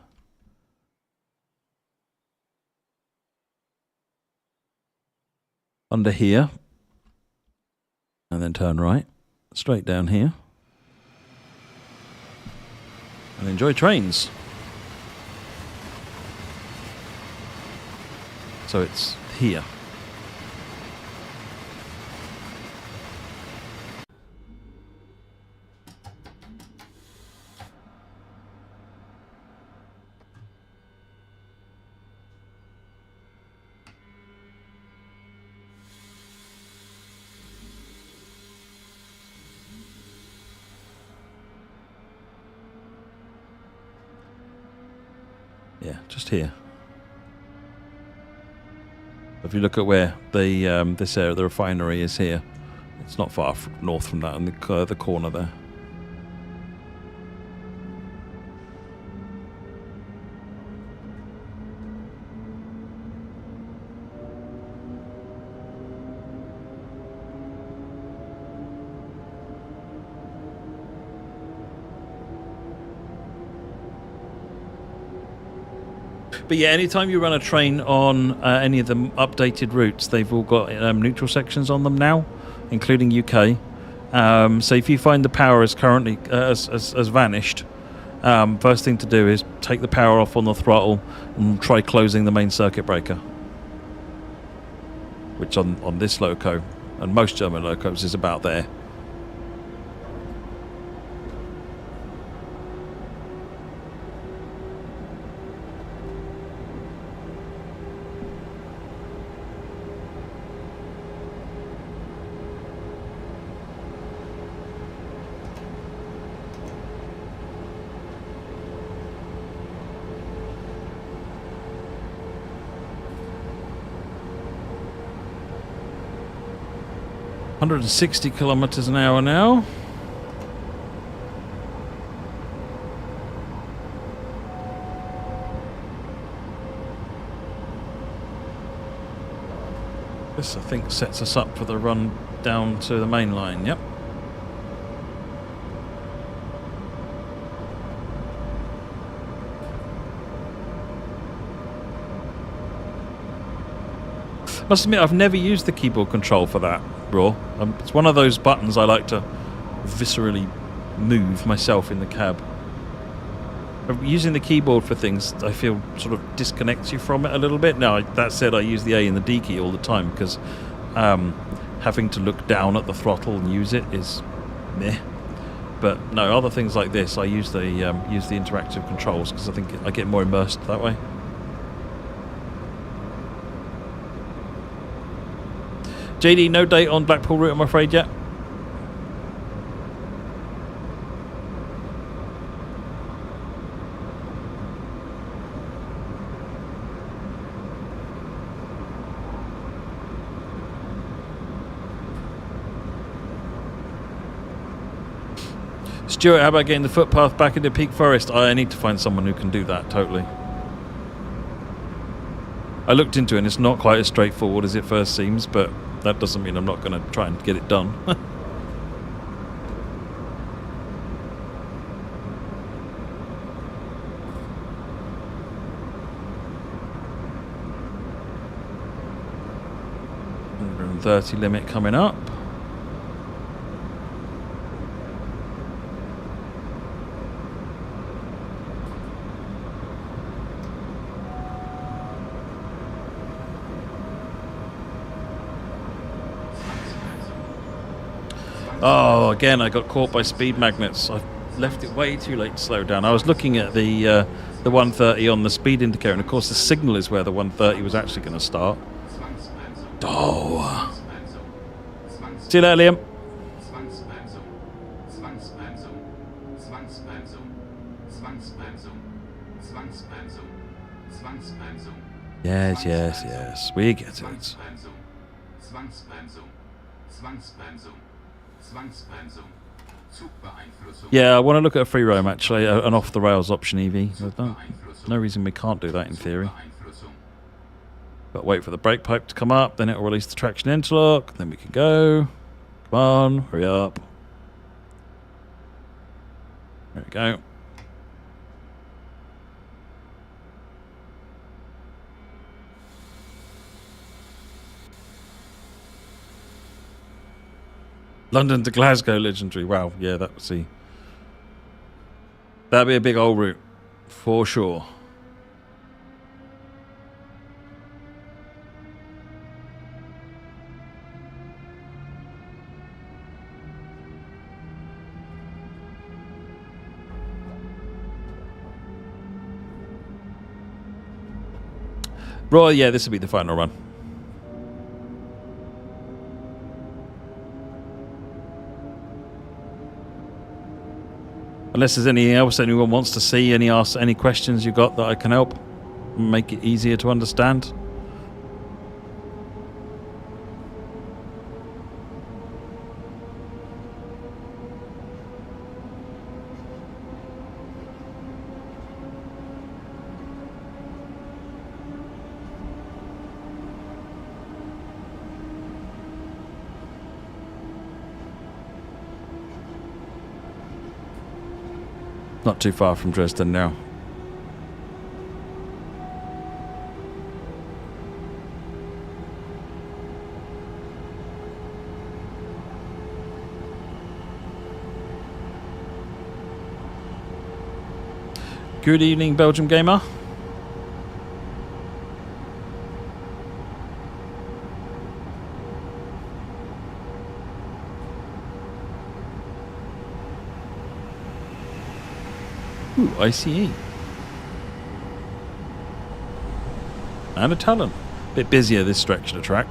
under here, and then turn right, straight down here, and enjoy trains. So it's here. Yeah, just here. If you look at where the this area, the refinery is here, it's not far north from that, in the corner there. But yeah, anytime you run a train on any of the updated routes, they've all got neutral sections on them now, including UK. So if you find the power is currently has vanished, first thing to do is take the power off on the throttle and try closing the main circuit breaker, which on this loco and most German locos is about there. ...160 kilometers an hour now. This, I think, sets us up for the run down to the main line. Yep. Must admit, I've never used the keyboard control for that, Raw. It's one of those buttons I like to viscerally move myself in the cab. Using the keyboard for things, I feel, sort of disconnects you from it a little bit. Now, that said, I use the A and the D key all the time because having to look down at the throttle and use it is meh. But no, other things like this, I use the interactive controls because I think I get more immersed that way. JD, no date on Blackpool route, I'm afraid, yet. Stuart, how about getting the footpath back into Peak Forest? I need to find someone who can do that, totally. I looked into it and it's not quite as straightforward as it first seems, but that doesn't mean I'm not going to try and get it done. .130 limit coming up. Oh, again, I got caught by speed magnets. I left it way too late to slow down. I was looking at the 130 on the speed indicator, and of course the signal is where the 130 was actually going to start. Oh. See you later, Liam. Yes, yes, yes. We get it. Yeah, I want to look at a free roam, actually, an off-the-rails option EV. No reason we can't do that in theory. But wait for the brake pipe to come up, then it will release the traction interlock, then we can go. Come on, hurry up. There we go. London to Glasgow, legendary. Wow, yeah, that would see. That'd be a big old route, for sure. Right, yeah, this will be the final run. Unless there's anything else anyone wants to see, any questions you got that I can help make it easier to understand. not too far from Dresden now. Good evening, Belgium Gamer. Ooh, ICE. And a Talon. Bit busier this stretch of the track.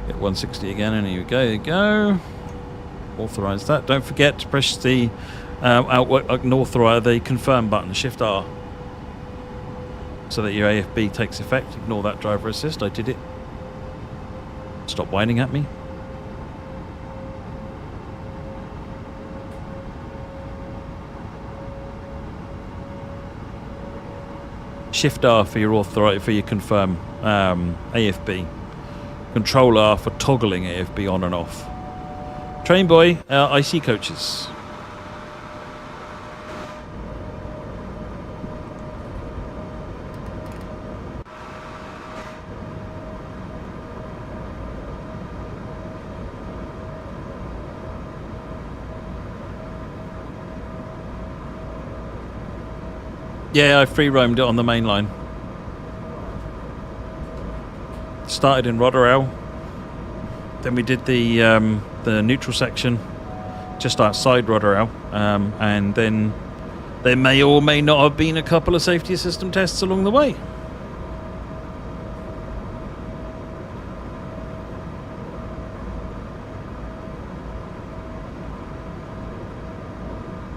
Hit 160 again, and here we go. There you go. Authorise that. Don't forget to press the authorize the confirm button, Shift R, so that your AFB takes effect. Ignore that driver assist. I did it. Stop whining at me. Shift R for your confirm AFB. Control R for toggling AFB on and off. Train boy, IC coaches. Yeah, I free roamed it on the main line. Started in Rotherham, then we did the neutral section just outside Rotherham, and then there may or may not have been a couple of safety system tests along the way.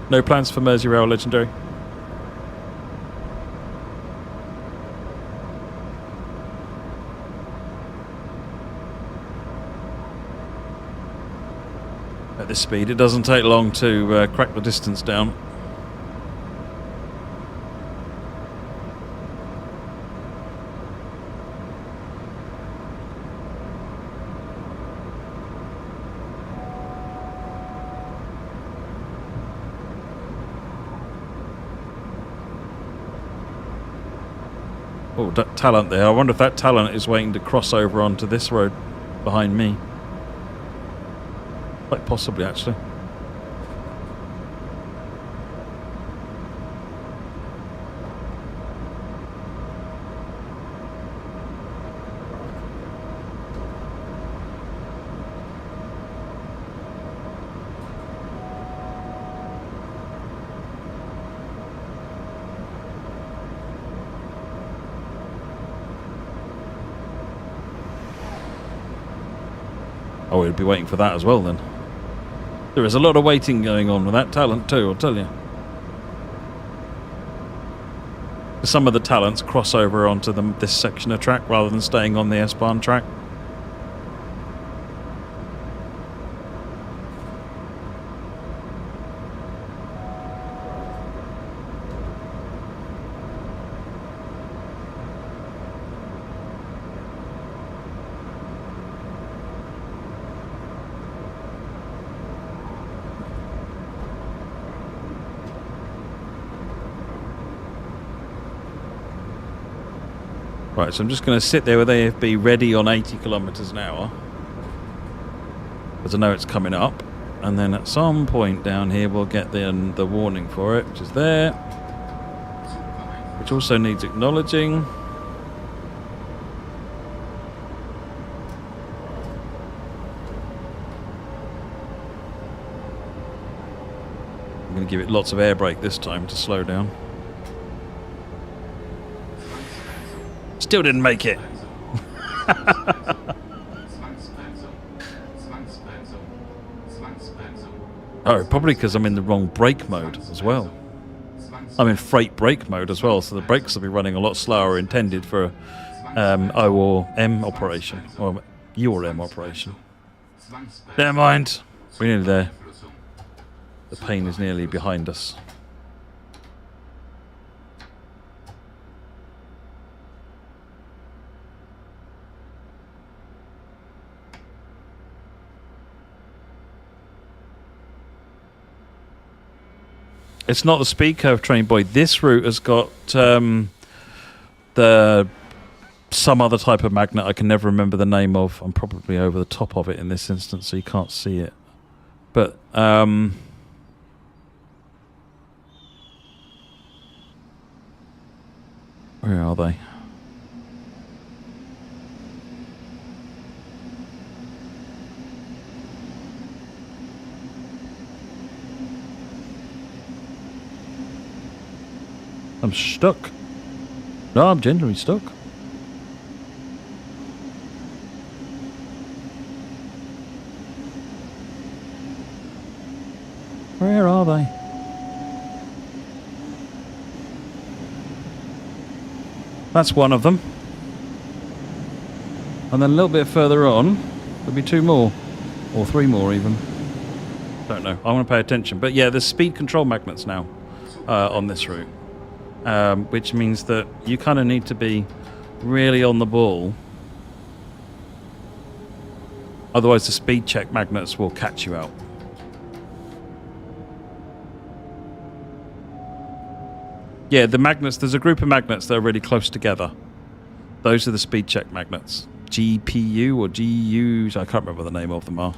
No plans for Merseyrail Legendary. At this speed, it doesn't take long to crack the distance down. Oh, that talent there. I wonder if that talent is waiting to cross over onto this road behind me. Quite possibly, actually. Oh, we'd be waiting for that as well then. There is a lot of waiting going on with that talent too, I'll tell you. Some of the talents cross over onto this section of track rather than staying on the S-Bahn track. Right, so I'm just going to sit there with AFB ready on 80 kilometers an hour, because I know it's coming up, and then at some point down here we'll get the warning for it, which is there, which also needs acknowledging. I'm going to give it lots of air brake this time to slow down. Still didn't make it. Oh, probably because I'm in the wrong brake mode as well. I'm in freight brake mode as well, so the brakes will be running a lot slower, intended for O or M operation, or U or M operation. Never mind. We're nearly there. The pain is nearly behind us. It's not the speed curve train, boy. This route has got some other type of magnet I can never remember the name of. I'm probably over the top of it in this instance, so you can't see it. But where are they? I'm stuck. No, I'm genuinely stuck. Where are they? That's one of them. And then a little bit further on, there'll be 2 more. Or 3 more even. Don't know. I want to pay attention. But yeah, there's speed control magnets now on this route. Which means that you kind of need to be really on the ball. Otherwise the speed check magnets will catch you out. Yeah, the magnets, there's a group of magnets that are really close together. Those are the speed check magnets. GPU or GUs, I can't remember what the name of them are.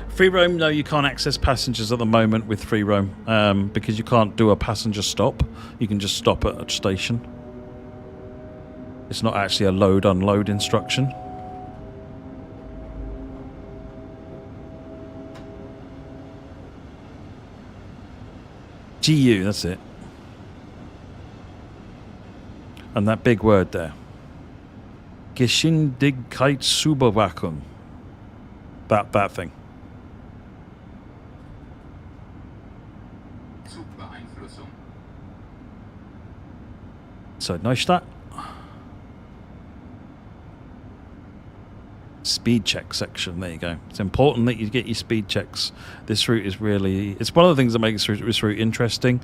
Free roam, no, you can't access passengers at the moment with free roam because you can't do a passenger stop. You can just stop at a station. It's not actually a load-unload instruction. GU, that's it. And that big word there. Geschwindigkeitsüberwachung. That thing. So, Neustadt. Speed check section, there you go. It's important that you get your speed checks. This route is really, it's one of the things that makes this route interesting.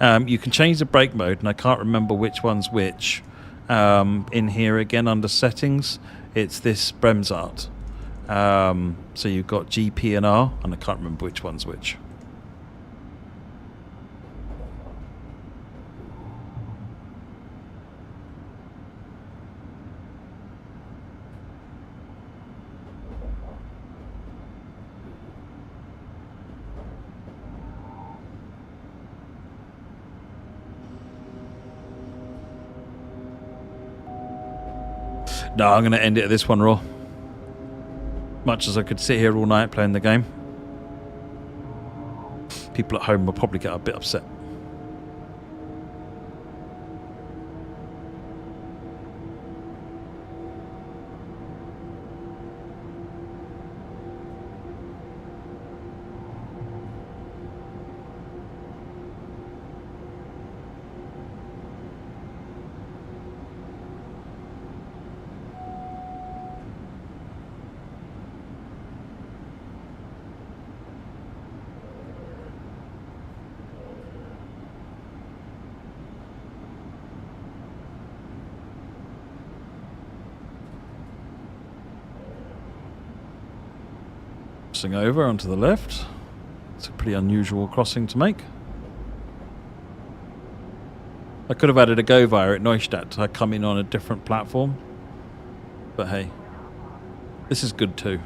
You can change the brake mode, and I can't remember which one's which. In here again under settings, it's this Bremsart. So you've got GP and R, and I can't remember which one's which. No, I'm going to end it at this one, Raw. Much as I could sit here all night playing the game. People at home will probably get a bit upset. Crossing over onto the left. It's a pretty unusual crossing to make. I could have added a go via at Neustadt. I come in on a different platform. But hey, this is good too.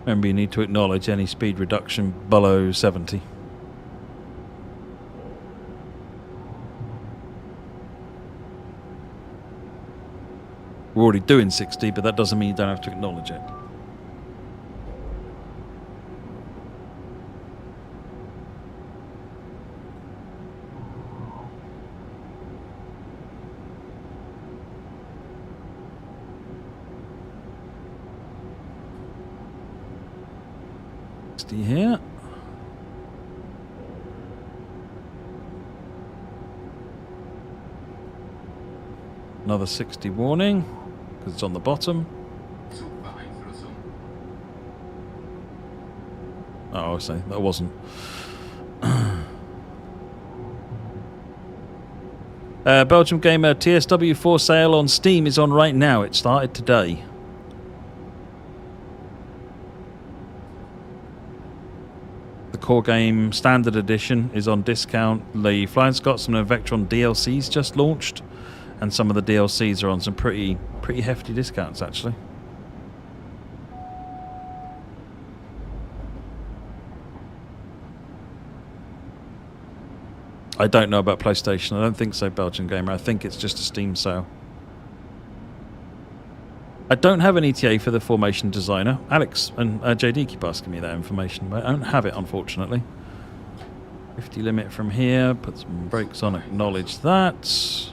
Remember, you need to acknowledge any speed reduction below 70. We're already doing 60, but that doesn't mean you don't have to acknowledge it. Here. Another 60 warning, because it's on the bottom. Oh, I see. That wasn't. Belgium Gamer TSW 4 sale on Steam is on right now. It started today. The core game standard edition is on discount. The Flying Scotsman and Vectron DLCs just launched, and some of the DLCs are on some pretty hefty discounts actually. I don't know about PlayStation. I don't think so, Belgian Gamer. I think it's just a Steam sale. I don't have an ETA for the Formation Designer. Alex and JD keep asking me that information, but I don't have it, unfortunately. 50 limit from here. Put some brakes on, acknowledge that.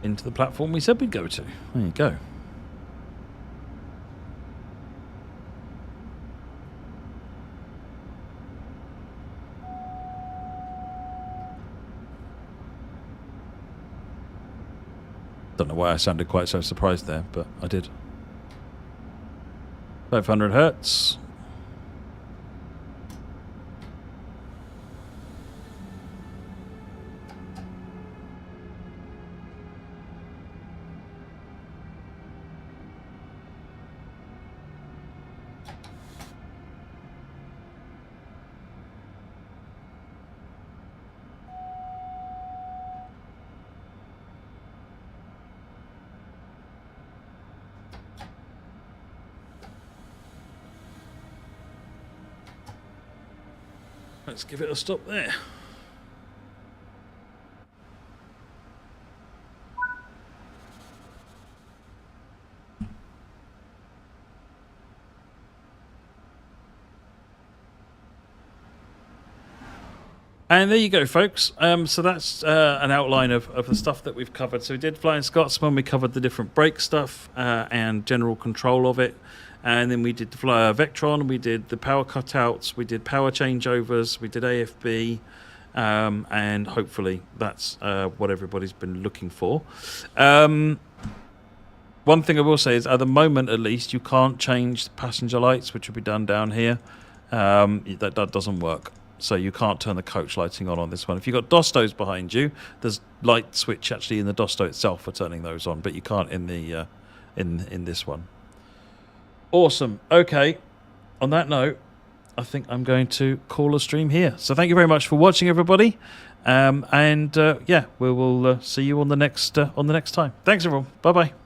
Into the platform we said we'd go to. There you go. Don't know why I sounded quite so surprised there, but I did. 500 hertz. Let's give it a stop there. And there you go, folks. So that's an outline of the stuff that we've covered. So we did Flying Scotsman, we covered the different brake stuff and general control of it. And then we did Vectron, we did the power cutouts, we did power changeovers, we did AFB, and hopefully that's what everybody's been looking for. One thing I will say is, at the moment at least, you can't change the passenger lights, which will be done down here. That doesn't work. So you can't turn the coach lighting on this one. If you've got Dostos behind you, there's light switch actually in the Dosto itself for turning those on, but you can't in the in this one. Awesome. Okay. On that note, I think I'm going to call a stream here. So thank you very much for watching, everybody. Yeah, we will see you on the next time. Thanks, everyone. Bye bye.